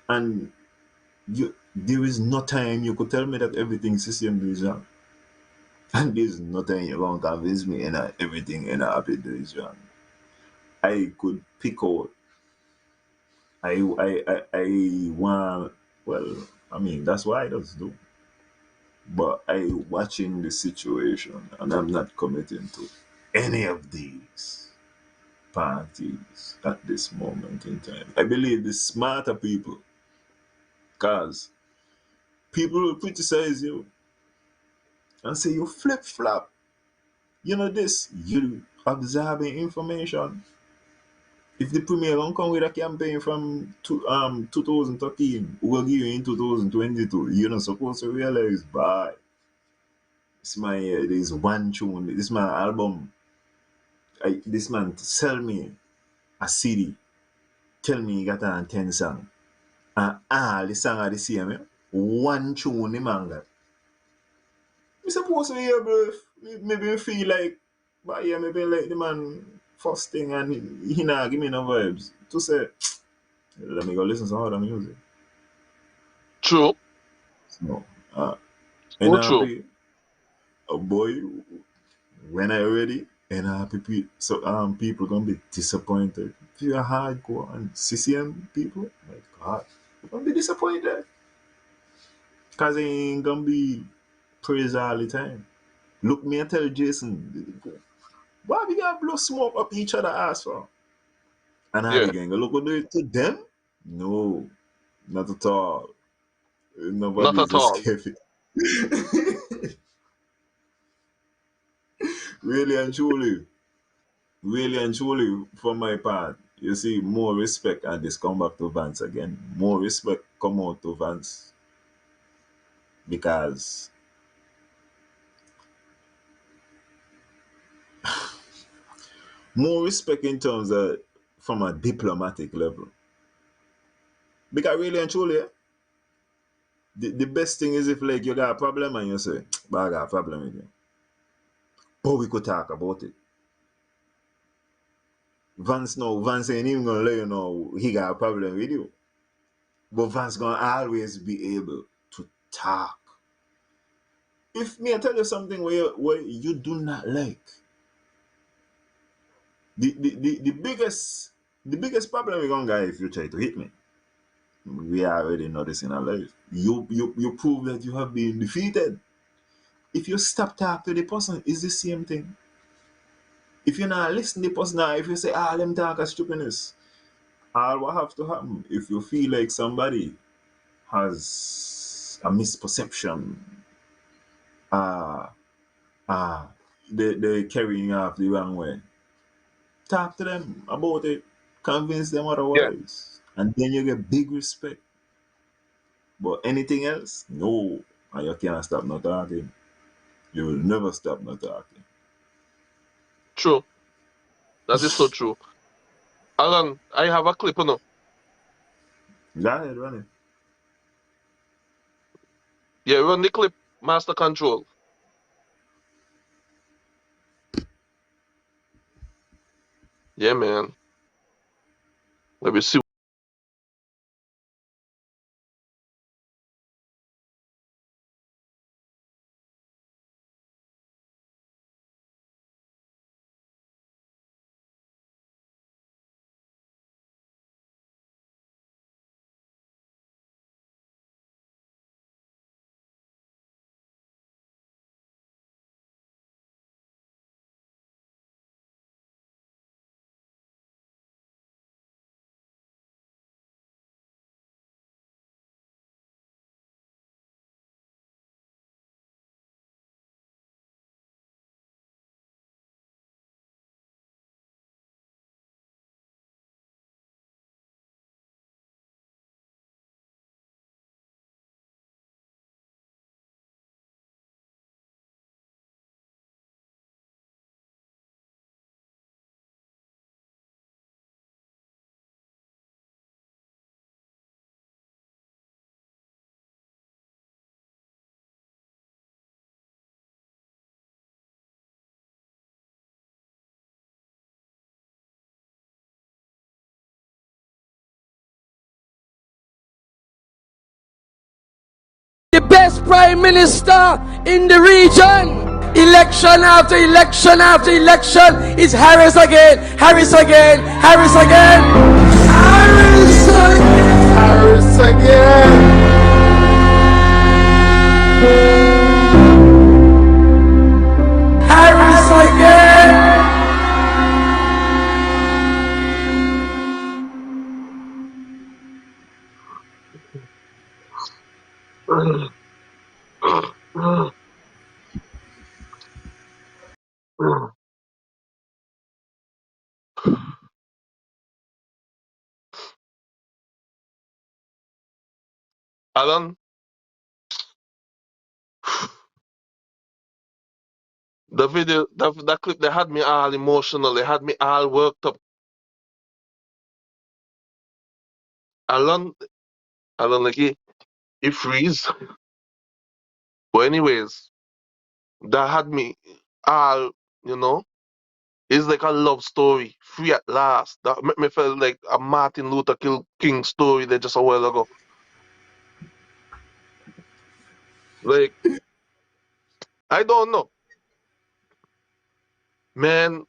And there is no time you could tell me that everything CCM is wrong. And there's no time you're going to convince me in everything NRP is wrong. I could pick out. I want. Well, I mean that's what I just do. But I watching the situation, and I'm not committing to any of these parties at this moment in time. I believe the smarter people, cause people will criticize you and say you flip flop. You know this. You absorbing information. If the premier don't come with a campaign from 2013, who will give you in 2022, you're not supposed to realize, bye. This one tune, this my album. This man sell me a CD, tell me he got on 10 songs. And all the song are the same. Yeah? One tune the man got. Me supposed to be able, maybe feel like, but yeah, maybe like the man first thing and he not give me no vibes. To say, let me go listen to some other music. True. No. Uh, So true. NRP, a boy, when I ready, NRP so people gonna be disappointed. If you're hardcore and CCM people, my God, you're gonna be disappointed. Cause it ain't gonna be praise all the time. Look me and tell Jason, why we gotta blow smoke up each other ass for? And how they Yeah. gonna look what do it to them? No, not at all. Not Nobody's at all. escaping. Really and truly. Really and truly, for my part, you see, more respect, and this come back to Vance again. More respect come out to Vance because more respect in terms of from a diplomatic level. Because really and truly, the best thing is if like you got a problem and you say, but I got a problem with you. But we could talk about it. Vance ain't even gonna let you know he got a problem with you. But Vance gonna always be able to talk. If me I tell you something where you do not like, the biggest problem we're gonna get if you try to hit me. We already know this in our life. You prove that you have been defeated. If you stop talking to the person, it's the same thing. If you not listen to the person now, if you say, let me talk a stupidness, all what have to happen if you feel like somebody has a misperception, uh uh they're carrying off the wrong way. Talk to them about it, convince them Yeah. otherwise, and then you get big respect. But anything else, no, and you can't stop not talking. You will never stop not talking. True. That is so true. Alan, I have a clip, no? Go ahead, run it. Yeah, run the clip, Master Control. Yeah, man. Let me see. the best prime minister in the region. Election after election after election is Harris again, Harris again, Harris again, Harris again, Harris again. Harris again. Alan, the video, that clip, they had me all emotional. They had me all worked up. Alan, like he freeze. But anyways, that had me all, you know, it's like a love story, free at last. That make me feel like a Martin Luther King story there just a while ago. Like, I don't know. Man,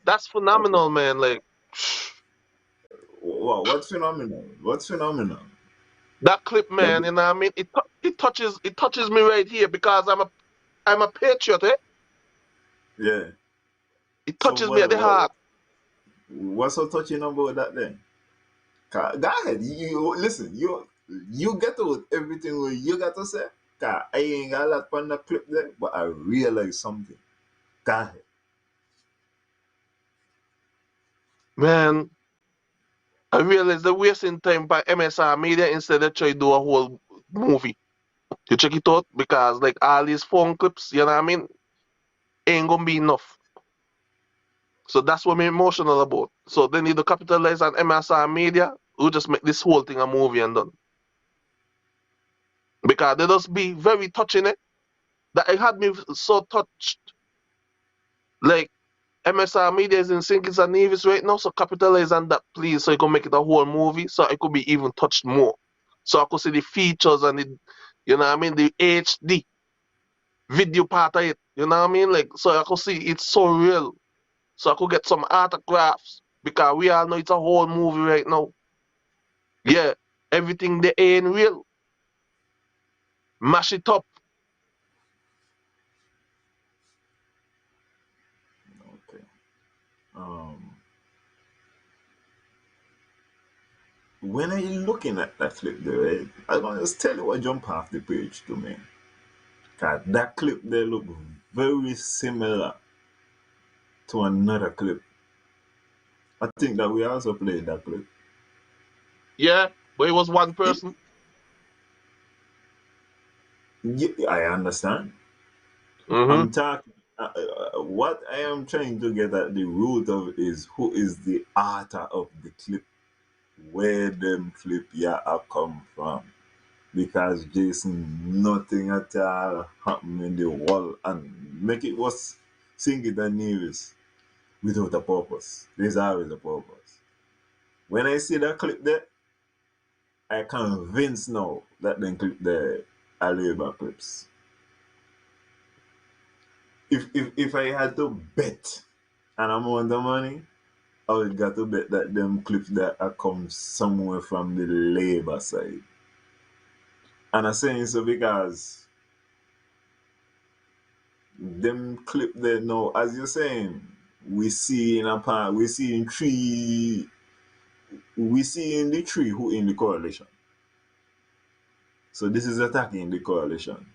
that's phenomenal, man. Like What's phenomenal? What's phenomenal? that clip, That, man, you know what I mean? It touches me right here because I'm a patriot, eh? yeah. It So touches me at the heart. what's so touching about that then? Go ahead. You listen. You get out everything what you got to say. 'Cause I ain't got a lot on the clip there, but I realize something. Go ahead. Man, I realize they're wasting time by MSR media instead of try to do a whole movie. You check it out because like all these phone clips, you know what I mean, ain't gonna be enough. So that's what I'm emotional about. So they need to capitalize on MSR media. We'll just make this whole thing a movie and done. Because they just be very touching it. That it had me so touched. Like MSR media is in St. Kitts and Nevis right now, so capitalize on that please so you can make it a whole movie so it could be even touched more. So I could see the features and the you know what I mean, the HD video part of it. You know what I mean? Like so I could see it's so real. So I could get some autographs because we all know it's a whole movie right now. Yeah, everything they ain't real. Mash it up. Okay. Um, when I looking at that clip there, right, I'm gonna just tell you what jump off the page to me. 'Cause that clip there look very similar to another clip. I think that we also played that clip. Yeah, but it was one person. Yeah, I understand. Mm-hmm. I'm talking. What I am trying to get at the root of is who is the author of the clip, where them clip yeah come from. Because Jason, nothing at all happened in the world and make it was singing the Nevis without a purpose. There's always a purpose. When I see that clip there, I convinced now that them clip there are Labour clips. If I had to bet an amount of money, I would got to bet that them clips that are come somewhere from the Labour side. And I'm saying so because them clip there now, as you're saying, we see in a part, we see in three, we see in the three who in the coalition. So this is attacking the coalition.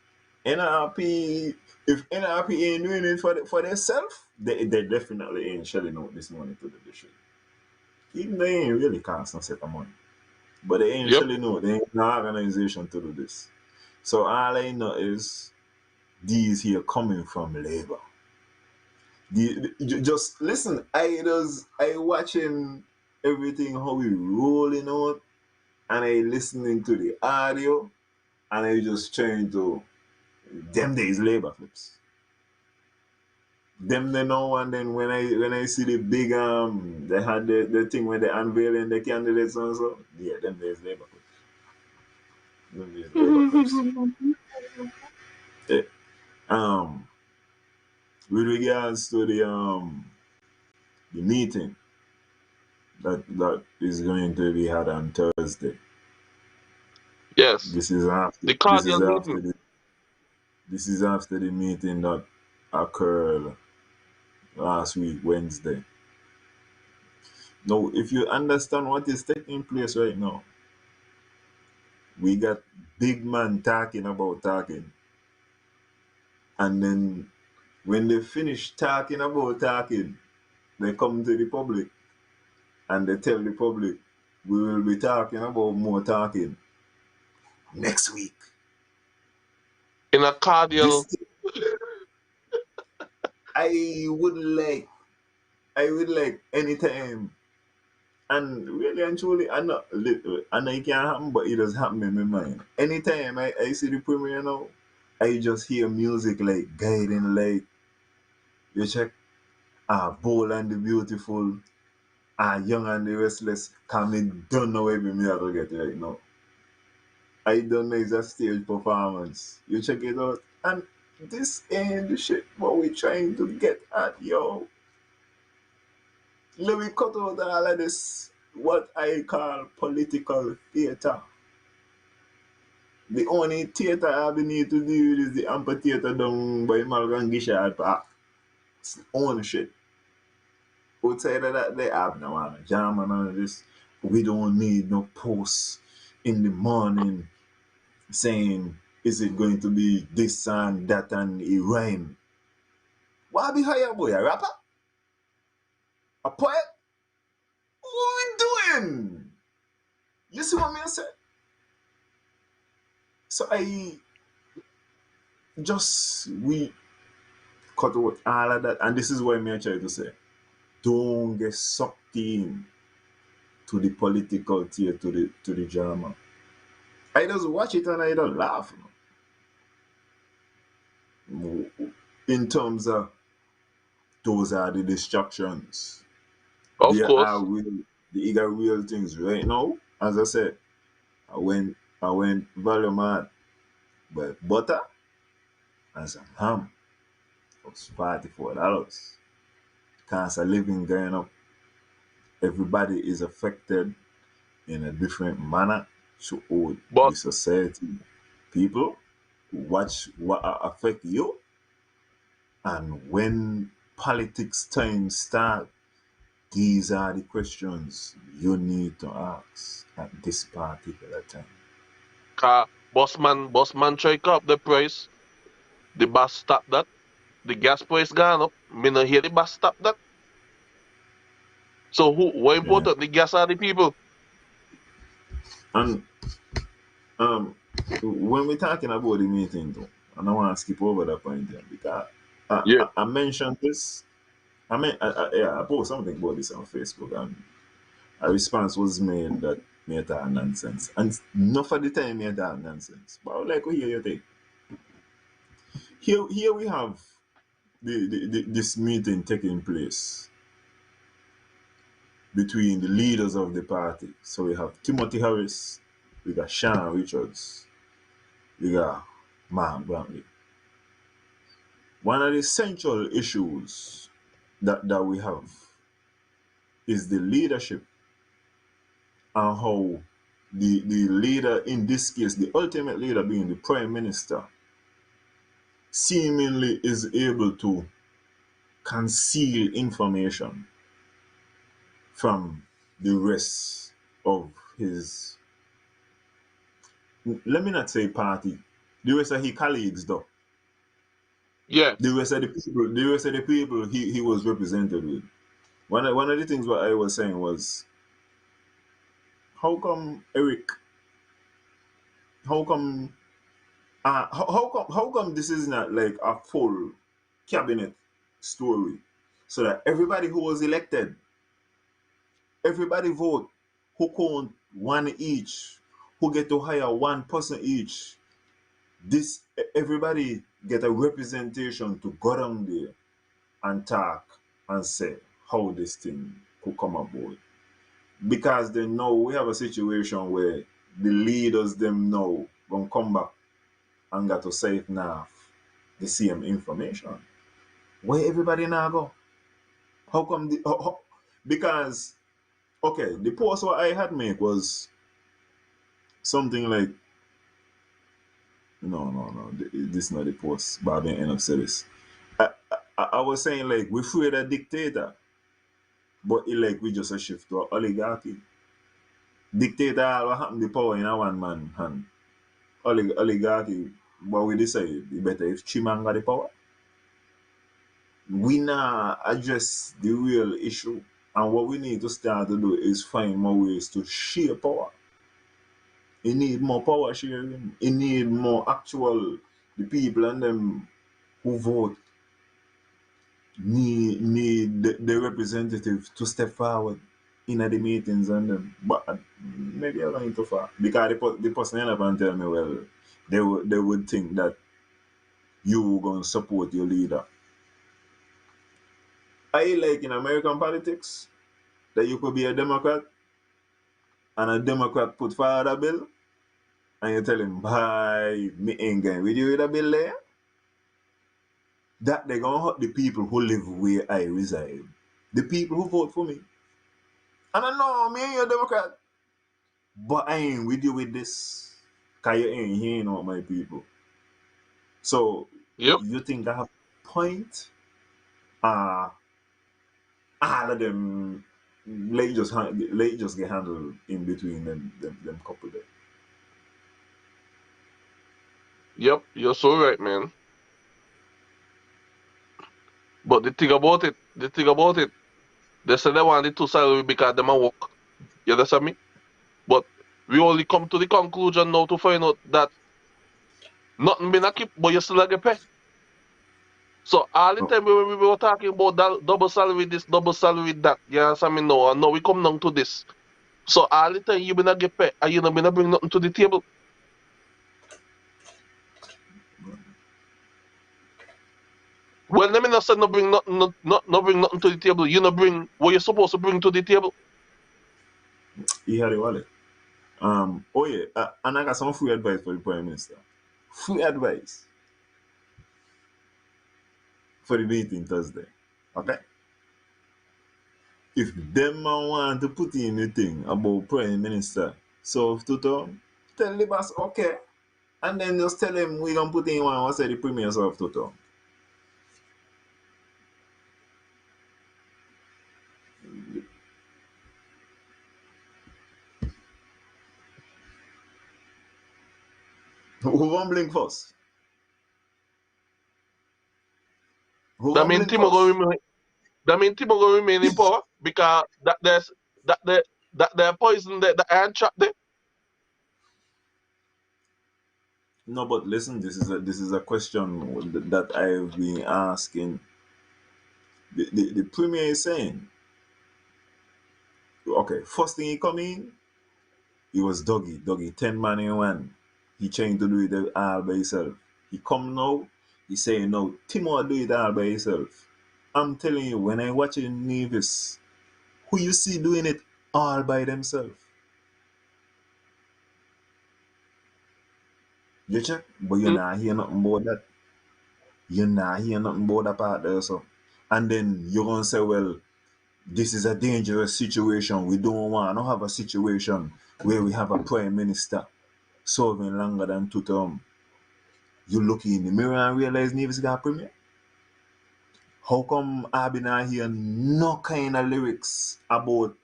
NRP, if NRP ain't doing it for themselves, they definitely ain't shelling out this money to the district. Even they ain't really cost no set of money. But they ain't Yep. shelling out, they ain't no organization to do this. So all I know is these here coming from Labour. Just listen, I watching everything how we rolling out and I listening to the audio and I just trying to them days Labour clips. Them they know and then when I see the big they had the thing where they unveiling the candidates and so yeah, them days Labour clips. Don't be bad vibes. Um, with regards to the meeting that is going to be had on Thursday. Yes. This is after The this is cordial after meeting. the this is after the meeting that occurred last week, Wednesday. Now, if you understand what is taking place right now, we got big man talking about talking, and then when they finish talking about talking, they come to the public and they tell the public we will be talking about more talking next week. In a cordial. This I would like I would like anytime. And really and truly, I know it can't happen, but it does happen in my mind. Anytime I see the premiere now, I just hear music like guiding light. You check, Bold and the Beautiful, Young and the Restless. Come in, don't know where me have to get right now. I don't know it's a stage performance. You check it out, and this ain't the shit what we trying to get at, yo. Let me cut out all of this, what I call political theater. The only theater I need to do is the amphitheater done by Malcolm Gishard Park. It's the only shit. Outside of that, they have no one jam and all of this. We don't need no posts in the morning saying, is it going to be this and that and a rhyme? Why be hire boy? A rapper? A poet? What we doing? You see what I say? So we cut out all of that, and this is what I try to say. Don't get sucked in to the political theater, to the drama. I just watch it and I don't laugh. In terms of those are the distractions. Of There are course. real things right now. As I said, I went value mad, but butter and some ham was $44. Cost of living going up. Everybody is affected in a different manner to But the society. People watch what affect you, and when politics time start, these are the questions you need to ask at this particular time. car boss man check up the price. The bus stop that. The gas price gone up. Me no hear the bus stop that. So who what Yeah. important? The gas are the people. And um, when we're talking about the meeting, though, and I want to skip over that point there because Yeah. I mentioned this. I posted something about this on Facebook, and a response was made that me talk nonsense. And enough of the time me talk nonsense. But I would like to hear your take. Here we have this meeting taking place between the leaders of the party. So we have Timothy Harris, we got Sean Richards, we got Mark Brantley. One of the central issues that we have is the leadership and how the leader, in this case, the ultimate leader being the prime minister, seemingly is able to conceal information from the rest of his, let me not say party, the rest of his colleagues though. Yeah. The rest of the people he was represented with. One of the things what I was saying was, how come Eric, how come how come this is not like a full cabinet story, so that everybody who was elected, everybody vote, who count one each, who get to hire one person each. This everybody get a representation to go down there and talk and say how this thing could come aboard. Because they know we have a situation where the leaders them know gonna come back and got to say it now the same information. Where everybody now go? How come because okay, the post what I had make was something like this is not the post, but I didn't end up saying this. I was saying like we fear a dictator, but it like we just a shift to a oligarchy. Dictator what happened the power in a one man hand. Oligarchy, but we decide it better if Chiman got the power. We now address the real issue, and what we need to start to do is find more ways to share power. You need more power sharing. You need more actual the people and them who vote need the representative to step forward in the meetings and them. But maybe I'm going too far because the person end up and tell me, well, they would think that you gonna support your leader. I like in American politics that you could be a Democrat and a Democrat put forward a bill and you tell him, bye, me ain't going with you with a bill there. That they gonna hurt the people who live where I reside. The people who vote for me. And I know me ain't a Democrat. But I ain't with you with this. Cause you ain't hearing out my people. So Yep. you think I have a point? All of them let you just get handled in between them couple there. Yep. You're so right, man. But the thing about it, they say they want the two salary because them a work. You understand me? But we only come to the conclusion now to find out that nothing been a keep, but you still a get pay. So all the Oh, time when we were talking about that double salary this, double salary that, you understand me now? And now we come down to this. So all the time you been a get pay and you not been a bring nothing to the table. Well, let me not say no bring nothing, no bring nothing to the table. You not bring what you're supposed to bring to the table. he had a wallet. Oh yeah, and I got some free advice for the Prime Minister. Free advice for the meeting Thursday. Okay? If them man want to put in anything about Prime Minister, so to tell the boss, okay. And then just tell him we gonna put in one what's the Premier of Toto. Who gonna blink first? Who That gonna mean blink Timo gonna first? remain. That mean Timo gonna remain in power because that there that there poison the iron trap there. No, but listen, this is a question that I've been asking. The Premier is saying, okay, first thing he come in, he was Dougie, 10 man in one. He trying to do it all by himself. He come now, he saying no, Timo do it all by himself. I'm telling you, when I watch in Nevis, who you see doing it all by themselves? You check, but you're Mm, not hear nothing about that. You're not hear nothing about that part there, so. And then you're gonna say, well, this is a dangerous situation. We don't want to have a situation where we have a prime minister serving longer than 2 terms. You look in the mirror and realize Nevis got premier. How come I been not hear no kind of lyrics about,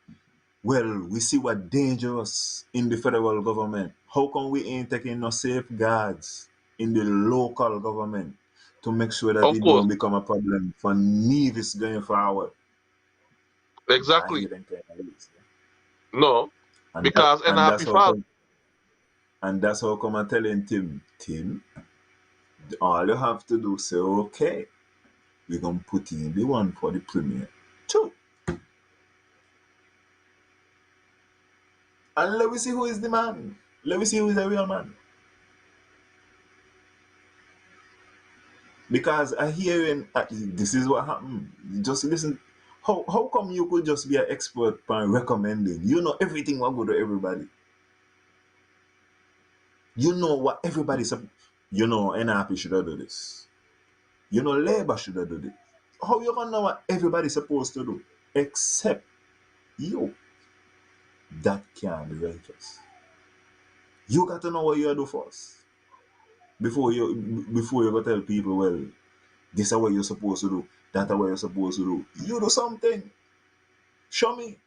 well, we see what dangerous in the federal government. How come we ain't taking no safeguards in the local government to make sure that of it course, don't become a problem for Nevis going forward? Nah, exactly. hear them kind of lyrics. No, And that because and NRP that's how fault. come I'm telling Tim, all you have to do say, okay, we're gonna put in the one for the premiere. Two. And let me see who is the man. Let me see who is the real man. Because I hearing this is what happened. Just listen. How come you could just be an expert by recommending? You know everything will go to everybody. You know what everybody's. You know NRP should have do this. You know Labour should have done it. How you gonna know what everybody's supposed to do? Except you. That can't be righteous. You got to know what you do first. Before you go tell people, well, this is what you're supposed to do. That's what you're supposed to do. You do something. Show me.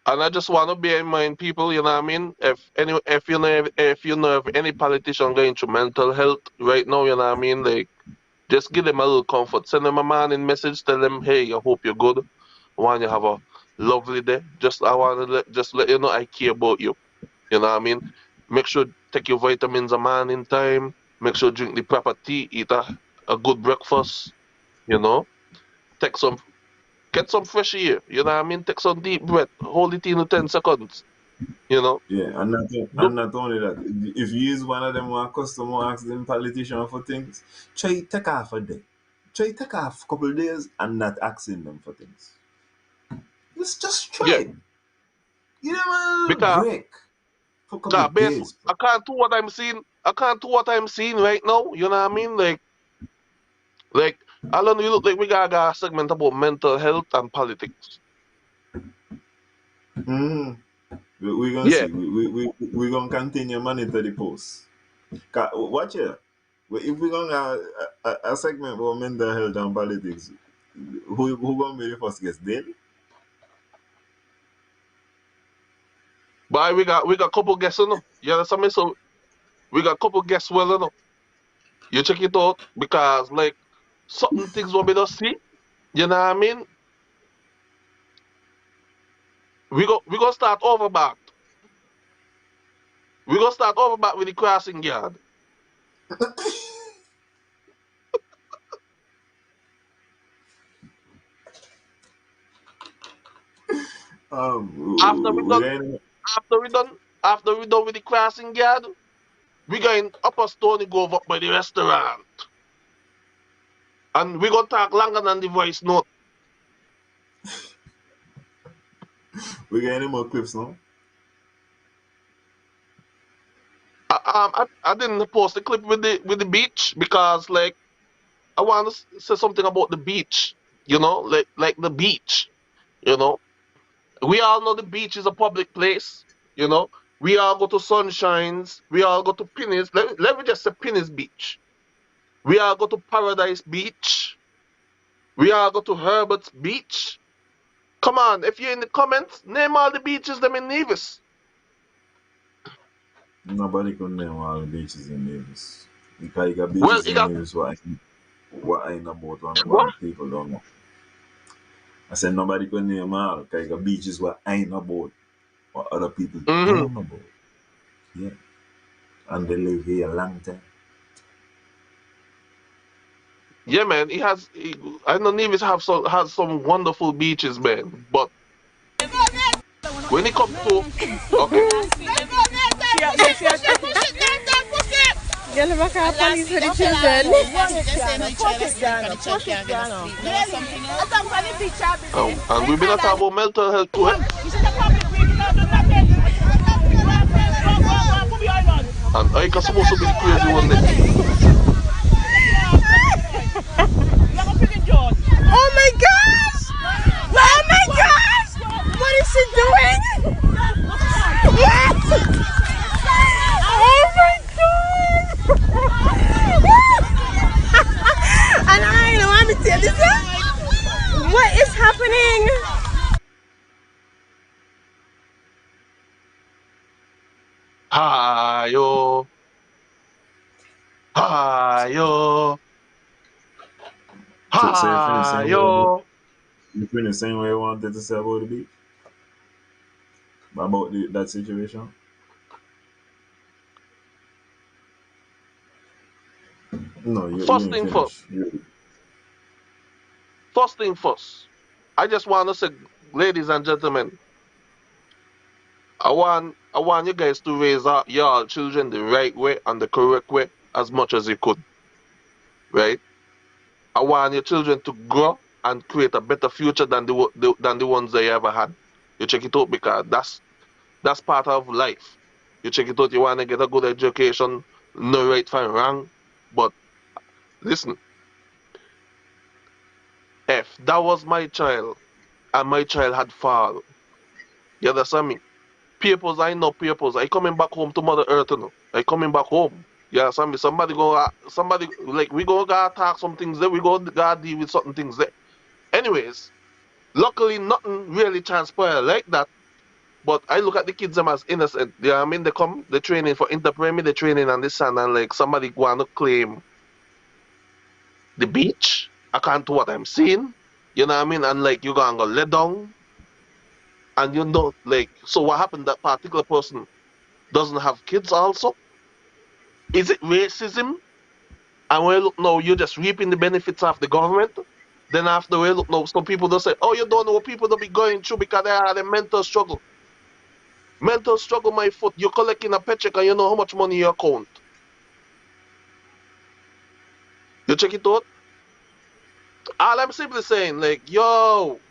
And I just want to bear in mind, people, you know what I mean? If you know of any politician going through mental health right now, you know what I mean? Like, just give them a little comfort. Send them a morning message. Tell them, hey, I hope you're good. I want you to have a lovely day. I want to just let you know I care about you. You know what I mean? Make sure take your vitamins a morning time. Make sure drink the proper tea. Eat a good breakfast. You know, take some get some fresh air. You know what I mean? Take some deep breath. Hold it in to 10 seconds. You know, Yeah, do and not only that, if you use one of them one customer ask them politician for things, try take off a day. Try take off a couple of days and not asking them for things. Just try yeah, it. Give them a little because break for a couple of based days. I can't do what I'm seeing. I can't do what I'm seeing right now. You know what I mean? Like Alan, you look like we got a segment about mental health and politics. Mm-hmm. We're gonna Yeah, see. We're gonna continue monitor the post. Watch here. If we're gonna a segment about mental health and politics, who gonna be the first guest? Daily? but we got couple guests, you know. You understand me? So we got couple guests, well, you know. You check it out because like certain things what we don't see. You know what I mean? We gonna start over back. We gonna start over back with the crossing yard. After we We done, ain't. after we done with the crossing yard, we going upper Stony Grove up by the restaurant, and we gonna talk longer than the voice note. We got any more clips now? I didn't post the clip with the beach because like I want to say something about the beach. You know, like the beach. You know, we all know the beach is a public place. You know, we all go to Sunshines. We all go to Pinnis. Let me just say Pinnis Beach. We all go to Paradise Beach. We all go to Herbert's Beach. Come on, if you're in the comments, name all the beaches them in Nevis. Nobody can name all the beaches in Davis. Because you got Well, beaches you in got Davis what I know about what? one people don't know. I said nobody can name all because you got beaches what I know about what other people Hmm. don't know about. Yeah. And they live here a long time. Yeah, man. I know Nevis has some wonderful beaches, man. But when it comes to okay, Get the back of police for the children. and we've been talking about mental health too. Eh? And I can supposed to be the crazy one there. Oh my gosh! Oh my gosh! What is she doing? Yes! Oh my god! And I don't want me to tell this. What is happening? Hi-yo. Hi-yo. So you finish saying what Hi-yo. you finish saying what you wanted to say about the beach? About that situation? No, you First ain't thing first. finished. You, First thing first. I just want to say, ladies and gentlemen, I want you guys to raise up your children the right way and the correct way as much as you could, right? I want your children to grow and create a better future than than the ones they ever had. You check it out because that's part of life. You check it out, you want to get a good education, no right from wrong. But listen, if that was my child and my child had fall, you understand me? Papers, I know papers. I coming back home to Mother Earth, you know. I coming back home. You understand me? Somebody, like, we gotta talk some things there. We gotta deal with certain things there. Anyways, luckily, nothing really transpired like that. But I look at the kids them as innocent. You know what I mean? They come, they training for interpret they training on this sand, and like somebody wanna claim the beach. I can't do what I'm seeing. You know what I mean? And like you gonna go let down. And you know, like, so what happened? That particular person doesn't have kids also? Is it racism? And when you look now, you're just reaping the benefits of the government. Then after we look now, some people don't say, oh, you don't know what people don't be going through because they had a mental struggle. Mental struggle, my foot. You're collecting a paycheck and you know how much money in your account. You check it out. All I'm simply saying, like, yo,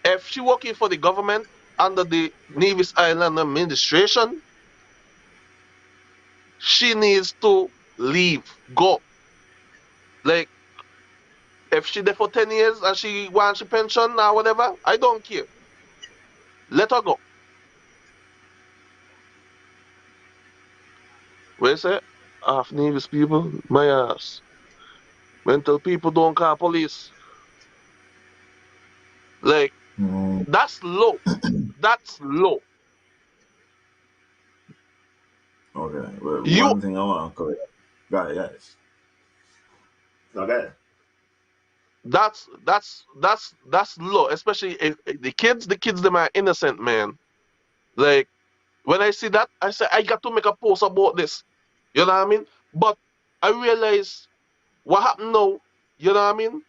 if she working for the government under the Nevis Island administration, she needs to leave, go. Like, if she there for 10 years and she wants she pension or whatever, I don't care. Let her go. What you say? Half Nevis people, my ass. Mental people don't call police. Like, Mm, that's low. That's low. okay. Well, You one thing I want to correct. Guys. Okay. that's low. Especially if the kids them are innocent, man. Like when I see that, I say I got to make a post about this. You know what I mean? But I realize what happened now, you know what I mean?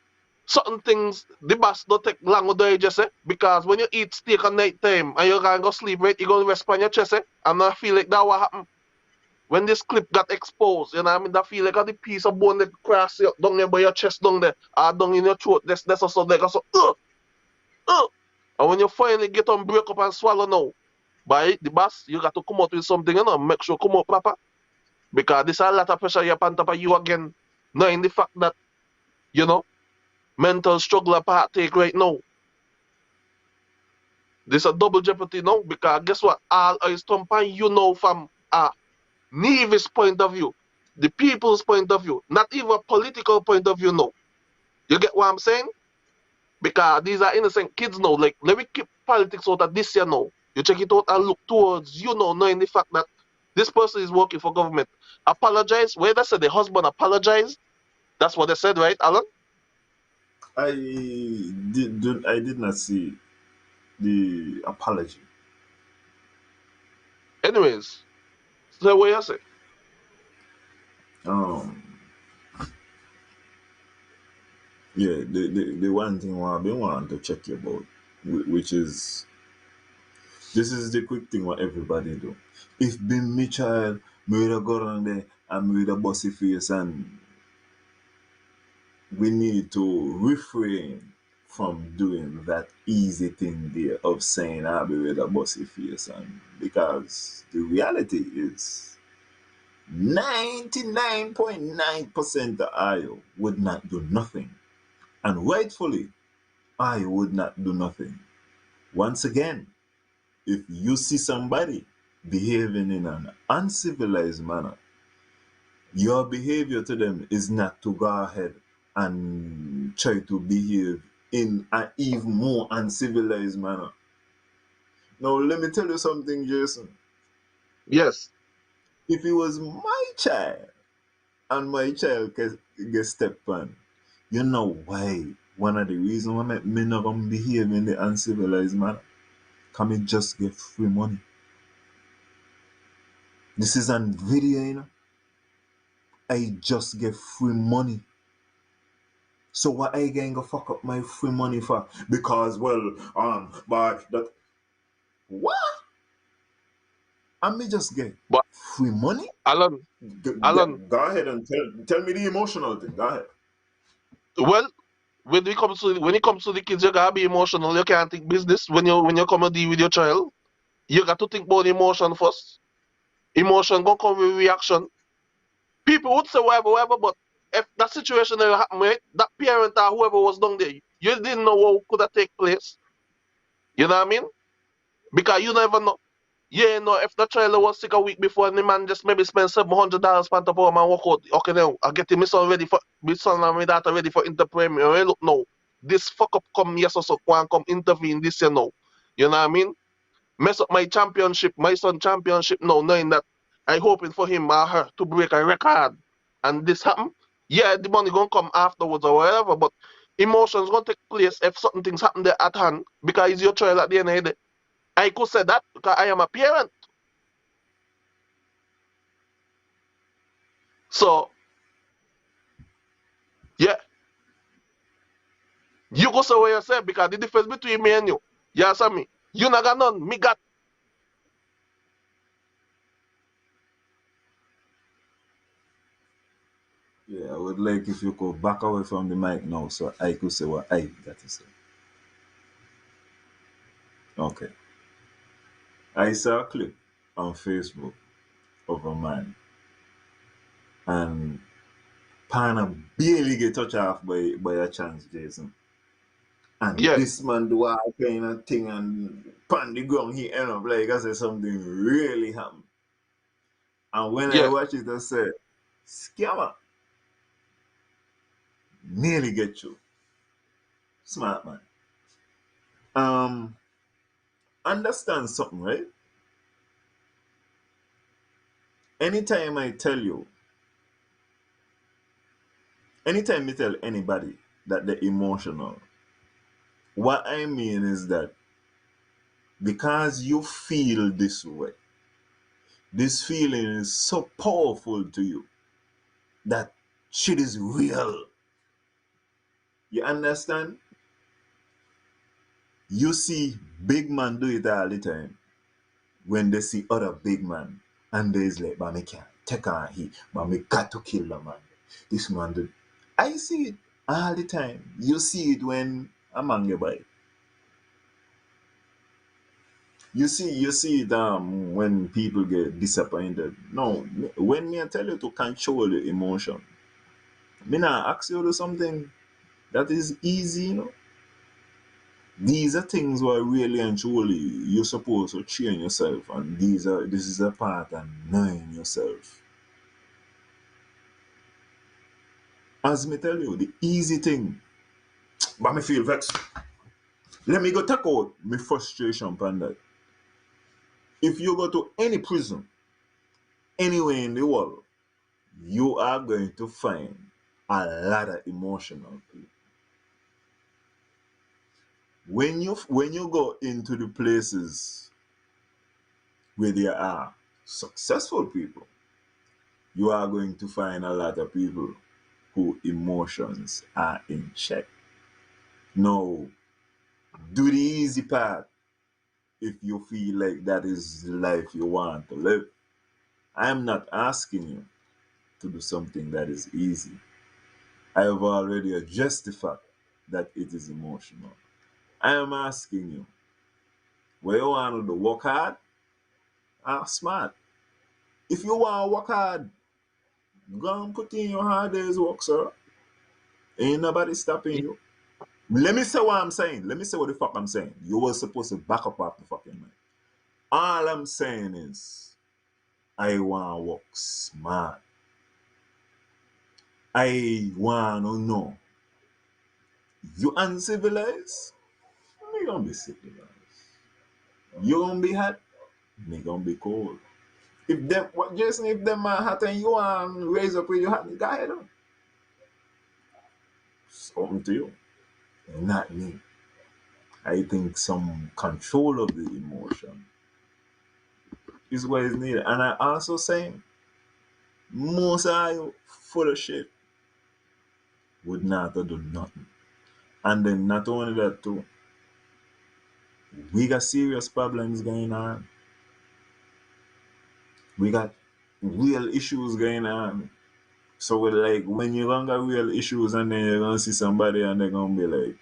Certain things, the boss don't take long to digest, because when you eat steak at night time and you can go sleep, right, you go rest on your chest, and I feel like that what happened. When this clip got exposed, you know what I mean? That feel like a the piece of bone that cross you down there by your chest down there, or down in your throat, that's also like, also, uh. And when you finally get on break up and swallow now, by the boss, you got to come out with something, you know, make sure come out proper. Because this a lot of pressure you on top of you again, knowing the fact that, you know, mental struggle apart take right now. This a double jeopardy now because guess what? All eyes thump on you know from a Nevis point of view, the people's point of view, not even a political point of view now. You get what I'm saying? Because these are innocent kids now. Like, let me keep politics out of this year now. You check it out and look towards you know, knowing the fact that this person is working for government. Apologize. Where they said the husband apologized. That's what they said, right, Alan? I I did not see the apology. Anyways, so what you say? Um, yeah, the one thing I've been wanting to check you about, which is this is the quick thing what everybody do. If been me child, me would have go around there and me with a bossy face, and we need to refrain from doing that easy thing there of saying I'll be with a bossy face, and because the reality is 99.9% of I would not do nothing. And rightfully, I would not do nothing. Once again, if you see somebody behaving in an uncivilized manner, your behavior to them is not to go ahead and try to behave in an even more uncivilized manner. Now, let me tell you something, Jason. Yes. If it was my child and my child get stepped on, you know why? One of the reasons why me not gonna behave in the uncivilized manner, can me just get free money. This is on video, you know. I just get free money. So what I going to fuck up my free money for? Because but that what? And me just get But free money? Alan, Alan, Go ahead and tell me the emotional thing. Go ahead. well, when it comes to the kids, you gotta be emotional. You can't think business when you come and deal with your child. You got to think about emotion first. Emotion gonna come with reaction. People would say whatever, but if that situation ever happened, right, that parent or whoever was down there, you didn't know what could have take place. You know what I mean? Because you never know. Yeah, no, if the child was sick a week before and the man just maybe spend $700 for the poor man walk out, okay now, I get my son ready for my son and my daughter ready for interpret. Hey, look now, this fuck up come yes or so come intervene this you know. You know what I mean? Mess up my championship, my son championship now, knowing that I hoping for him or her to break a record. And this happen. Yeah, the money gonna come afterwards or whatever, but emotions gonna take place if something things happen there at hand because it's your child at the end of the day. I could say that because I am a parent. So yeah, you go say what you say because the difference between me and you understand me? You not got none, me got. Yeah, I would like if you could back away from the mic now so I could say what I got to say. Okay. I saw a clip on Facebook of a man and Pana barely get touched off by a chance, Jason. And Yeah, this man do all kind of thing and pan the ground he end up like I said something really happened. And when I yeah, watch it, I say, scammer, nearly get you. Smart man. Um, understand something, right? Anytime I tell you, anytime you tell anybody that they're emotional, what I mean is that because you feel this way, this feeling is so powerful to you that shit is real. You understand? You see big man do it all the time when they see other big man and there's like, but me can't take on he, but me got to kill the man. This man did. I see it all the time. You see it when I'm on your bike. You see it when people get disappointed. No, when me I tell you to control the emotion, me not ask you to do something that is easy, you know. These are things where really and truly you're supposed to train yourself, and this is a part of knowing yourself. As me tell you, the easy thing, but me feel vexed. Let me go take out my frustration upon that. If you go to any prison, anywhere in the world, you are going to find a lot of emotional people. When you go into the places where there are successful people, you are going to find a lot of people who emotions are in check. Now, do the easy part if you feel like that is the life you want to live. I am not asking you to do something that is easy. I have already addressed the fact that it is emotional. I am asking you, where you want to do work hard or smart? If you want to work hard, go and put in your hard day's work, sir. Ain't nobody stopping you. Let me say what I'm saying. Let me say what the fuck I'm saying. You were supposed to back up off the fucking mic. All I'm saying is, I want to work smart. I want to know. You uncivilized? Me gonna be civilized. You gonna be hot? Me gonna be cold. If them, what Jason? If them are hot and you want to raise up with your hat, go ahead on. It's open to you, not me. I think some control of the emotion is what is needed. And I also saying most of you full of shit would not do nothing. And then not only that too, we got serious problems going on. We got real issues going on. So we're like when you gonna got real issues and then you're gonna see somebody and they're gonna be like,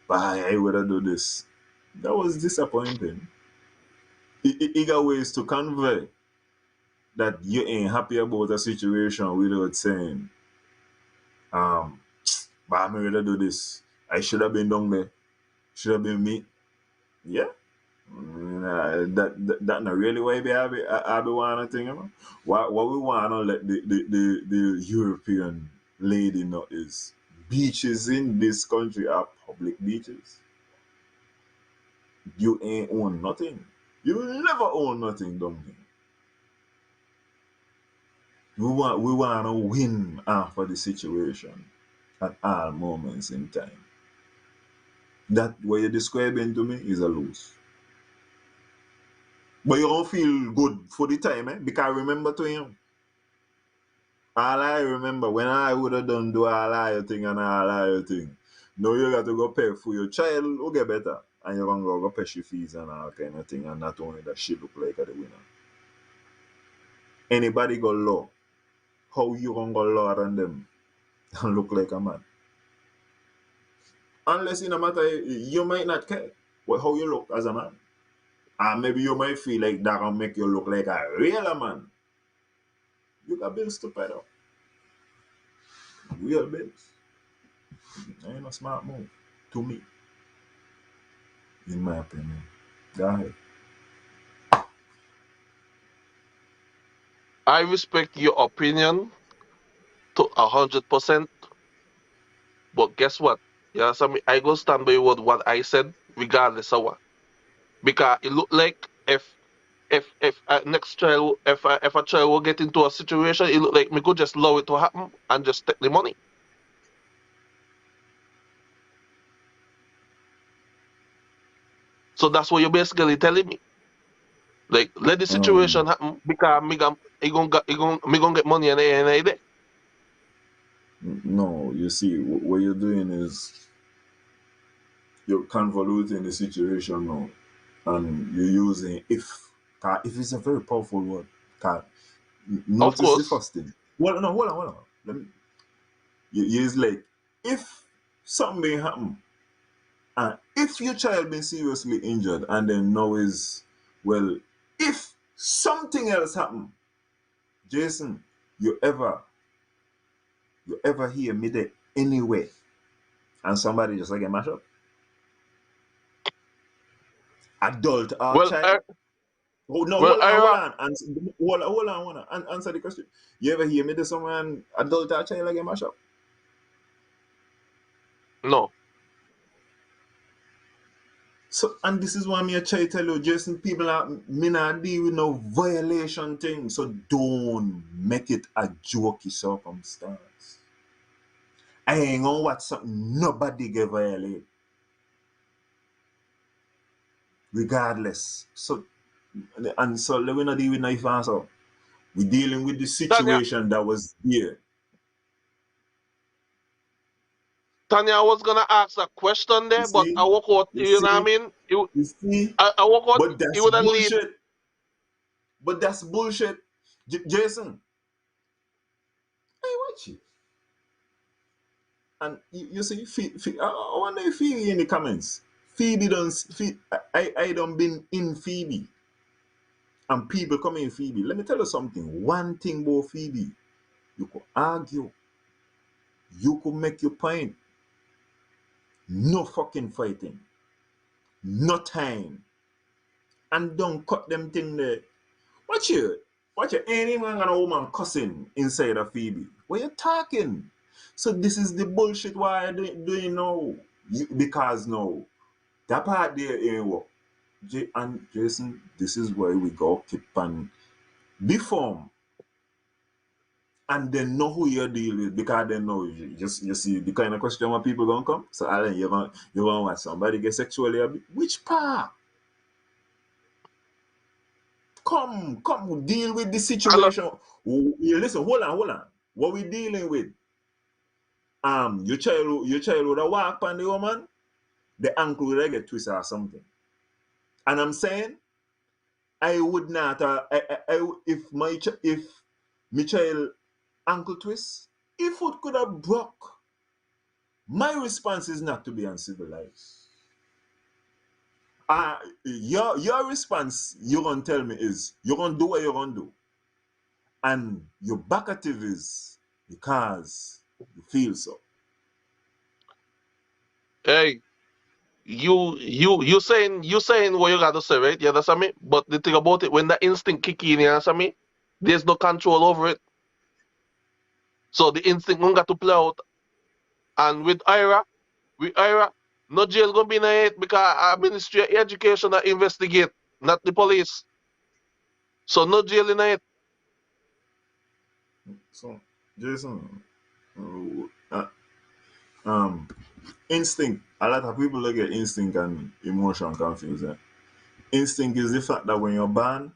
"Bye, I would have do this." That was disappointing. He got ways to convey that you ain't happy about a situation without saying, but I'm ready to do this. I should have been down there. Should have been me. Yeah. That not really why I be wanting thing, you know. What we wanna let the European lady know is beaches in this country are public beaches. You ain't own nothing. You will never own nothing down here. We wanna win after the situation at all moments in time. That what you're describing to me is a lose. But you don't feel good for the time, eh? Because remember to him. All I remember when I would have done do all I thing and all I thing. Now you got to go pay for your child who get better. And you're gonna go pay your fees and all kind of thing. And not only that she look like the winner. Anybody go low. How you gonna go lower than them and look like a man? Unless in a matter you might not care how you look as a man. And maybe you might feel like that will make you look like a real man. You got bills to pay though. Real bills. Ain't a smart move. To me. In my opinion. Go ahead. I respect your opinion to 100%, but guess what? Yeah, so I go stand by what I said, regardless of what. Because it look like if next child if a child will get into a situation, it look like me could just allow it to happen and just take the money. So that's what you're basically telling me. Like let the situation Um, happen because me gonna get money and I day. no, you see, what you're doing is you're convoluting the situation now, and you're using if. 'Cause if is a very powerful word. 'Cause Of notice the course, first thing. Well, no, hold on. Let me. You use like if something happen, and if your child been seriously injured, and then now is well, if something else happen, Jason, you ever hear me there anyway, and somebody just like get mashed up? Adult or well, child? Oh, no, well, hold Ira, on. Hold on. Answer the question. You ever hear me there someone adult or child like get mashed up? no. So, and this is why me I try to tell you, Jason, people are me not deal with no violation thing. So don't make it a jokey circumstance. I ain't gonna watch something nobody get violated. Regardless. So and so let me not deal with knife answer. We're dealing with the Tanya, situation that was here. Tanya, I was gonna ask a question You there, but see? I walk out. You You know what I see? mean? You see? I walk out. But It that's would have lead. bullshit. But that's bullshit. Jason, hey, watch it. And you see, I wonder if Phoebe in the comments. Phoebe don't. I don't been in Phoebe, and people come in Phoebe. Let me tell you something. One thing about Phoebe, you could argue, you could make your point. No fucking fighting, no time, and don't cut them thing there. Watch you. Watch you. Any man and a woman cussing inside of Phoebe. What you talking? So this is the bullshit why I doing now. Because no, that part there ain't work. And Jason, this is why we go keep on be firm and then know who you're dealing with because they know you see the kind of question where people gonna come. So Alan, you're gonna watch somebody get sexually abused. Which part? Come, deal with the Hello, situation. Listen, hold on. What we dealing with? Your child would have walk on the woman, the ankle would get twisted or something. And I'm saying, I would not. If my child ankle twist, if it could have broke, my response is not to be uncivilized. Your response you're gonna tell me is you're gonna do what you're gonna do, and your backative is because you feel so. Hey, you saying what you gotta say, right? You understand me? But the thing about it, when the instinct kick in, you understand me? There's no control over it. So the instinct don't got to play out. And with Ira, no jail gonna be in it because our Ministry of Education that investigate, not the police. So no jail in it. So, Jason, uh, um, instinct. A lot of people look at instinct and emotion confused. Eh? Instinct is the fact that when you're born,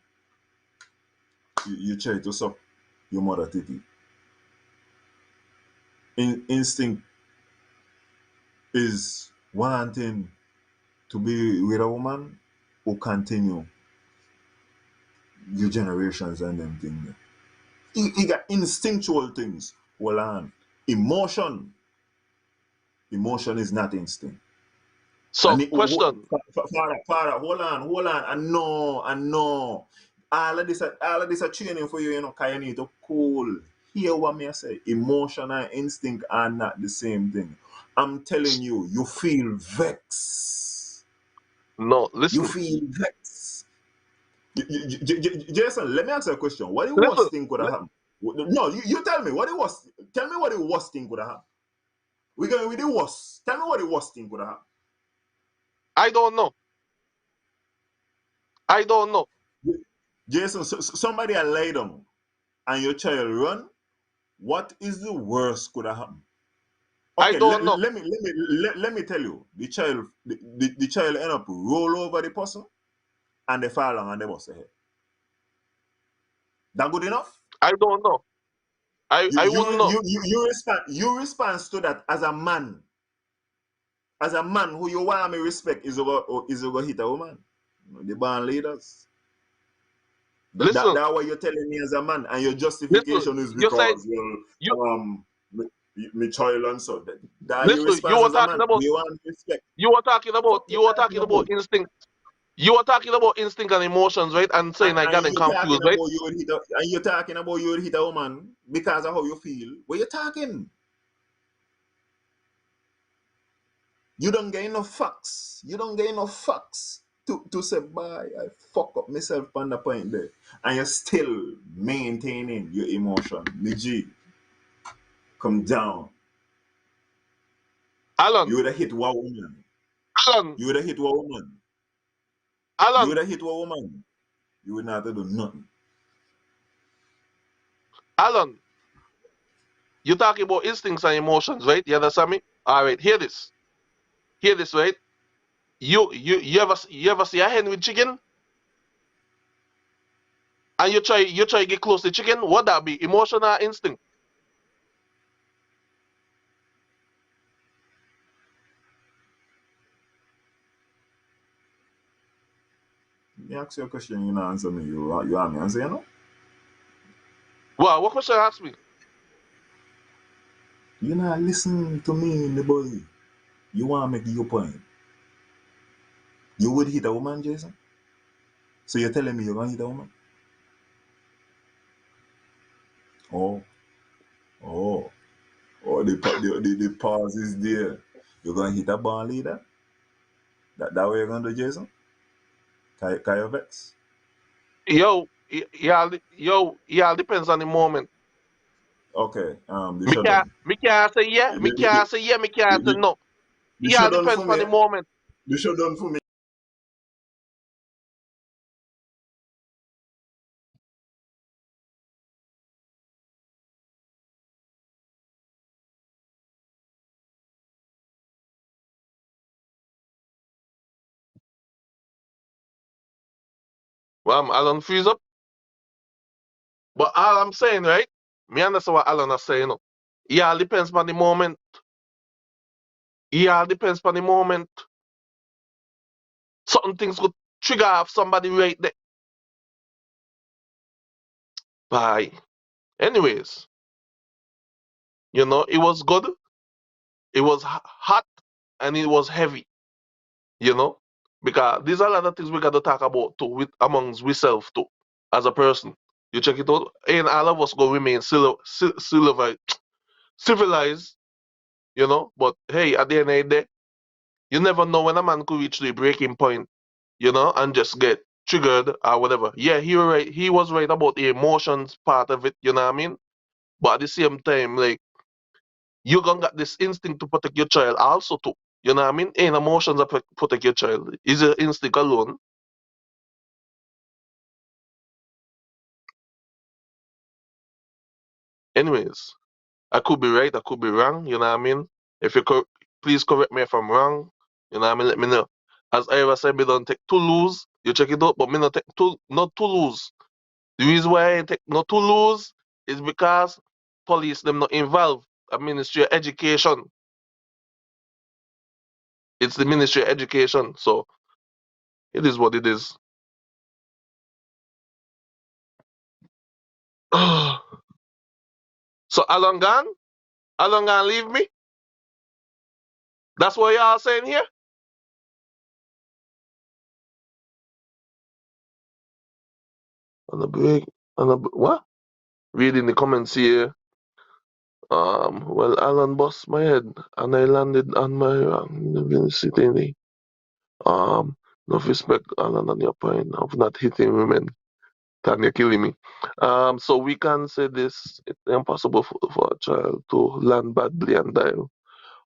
you try to suck your mother titty. Instinct is wanting to be with a woman who continue your generations and them things. You got instinctual things. Hold on. Emotion. Emotion is not instinct. So And question, Father, hold on. I know. All of this are training for you, because you need to cool. Hear what me I say. Emotion and instinct are not the same thing. I'm telling you, you feel vex. no, You listen, feel vex. Jason, let me ask you a question. What the listen. worst thing could have happened? No, you tell me. Tell me what the worst thing could have happened. We're going with the worst. Tell me what the worst thing could have happened. I don't know. I don't know. Jason, somebody had laid down and your child run. What is the worst could have happened? I Okay, don't know. let me tell you. The child end up roll over the person and they fall down and they bust their head. That good enough? I don't know. I wouldn't know. You respond to that as a man. As a man who you want me respect is over hit a woman. The band leaders. Listen, That what you're telling me as a man, and your listen. justification is You say because you me child and so that your listen. You response were as a talking man. about You want respect. you were talking about Fuck you you were talking talking about about. instinct. You were talking about instinct and emotions, right? And saying I And got them you talking confused, right? about you're talking about you would hit a woman because of how you feel. What you talking? You don't get enough facts. You don't get enough facts to say, bye, I fuck up myself on the point there. And you're still maintaining your emotion. Me G, come down. You Alan, would have hit one woman. Alan, You would have hit one woman. You would Alan, have hit one woman. You would not have to do nothing. Alan. You talking about instincts and emotions, right? You understand me? All right, hear this. Hear this, right? You ever see a hen with chicken and you try to get close to chicken? What that be? Emotion or instinct? Me ask you a question, you know answer me. You want me answer, you know? Well, what question ask me? You not listen to me, the boy. You want to make your point. You would hit a woman, Jason? So you're telling me you're going to hit a woman? Oh, oh, oh, the pause is there. You're going to hit a ball leader? That way you're going to do, Jason? Can you vex? Yeah, depends on the moment. Okay, the Me shut can't, down. me can't say yeah, The, me the, the, can't say yeah, me can't say the, no. the Yeah, shut down for depends on me. the moment. The shut down for me. Well, Alan freeze up. But all I'm saying, right? Me understand what Alan is saying. No. Yeah, depends on the moment. Yeah, depends on the moment. Certain things could trigger off somebody right there. Bye. Anyways, it was good. It was hot and it was heavy. You know. Because these are a lot of things we got to talk about too, with amongst ourselves too, as a person. You check it out, and all of us gonna remain civilized, you know. But hey, at the end of the day, you never know when a man could reach the breaking point, you know, and just get triggered or whatever. Yeah, he right. He was right about the emotions part of it. You know what I mean? But at the same time, like you gonna got this instinct to protect your child also too. You know what I mean? Ain't emotions that protect your child. Is your instinct alone. Anyways, I could be right, I could be wrong. You know what I mean? If you please correct me if I'm wrong. You know what I mean? Let me know. As I ever said, me don't take two lose. You check it out, but me not take two, not two lose. The reason why I ain't take not two lose is because police them not involved. A Ministry of Education. It's the Ministry of Education, so it is what it is. So Alan gone? Alan gone leave me? That's what y'all saying here? On the break, what? Reading the comments here. Well, Alan bust my head and I landed on my city. No respect, Alan, on your point of not hitting women. Can you killing me? So we can say this: it's impossible for a child to land badly and die,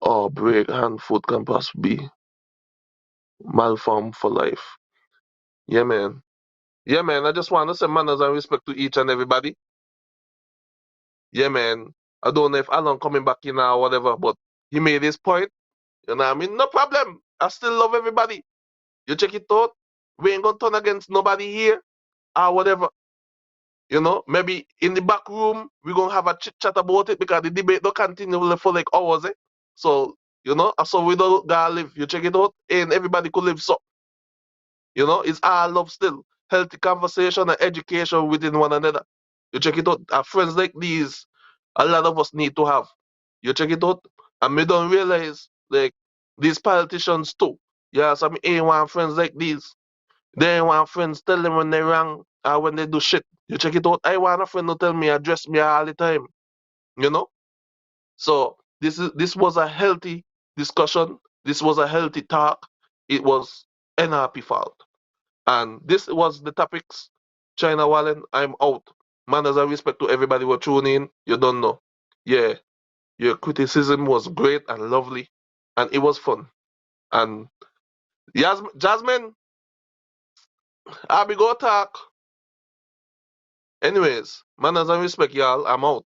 or break hand, foot can possibly be malformed for life. Yeah, man. Yeah, man. I just want to say manners and respect to each and everybody. Yeah, man. I don't know if Alan coming back in or whatever, but he made his point. You know what I mean? No problem. I still love everybody. You check it out. We ain't gonna turn against nobody here or whatever. You know, maybe in the back room we gonna have a chit chat about it because the debate don't continue for like hours. So you know, so we don't gotta live. You check it out, and everybody could live. So you know, it's all love still. Healthy conversation and education within one another. You check it out. Friends like these, a lot of us need to have. You check it out, and we don't realize like these politicians too. Yeah, some ain't want friends like these. They ain't want friends tell them when they wrong or when they do shit. You check it out. I want a friend to tell me, address me all the time. You know. So this was a healthy discussion. This was a healthy talk. It was NRP fault. And this was the topics. China Wallen, I'm out. Manners and respect to everybody who tuning in. You don't know. Yeah, your criticism was great and lovely, and it was fun. And Jasmine, I'll be go talk. Anyways, manners and respect, y'all. I'm out.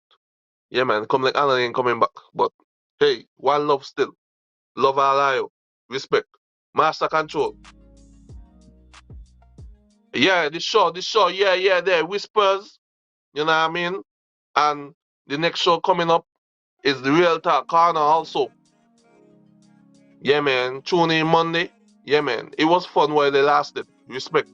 Yeah, man. Come like Alan ain't coming back. But hey, one love still. Love alive. Respect. Master control. Yeah, this show, yeah, there. Whispers. You know what I mean? And the next show coming up is the Real Talk Corner also. Yeah, man. Tune in Monday. Yeah, man. It was fun while they lasted. Respect.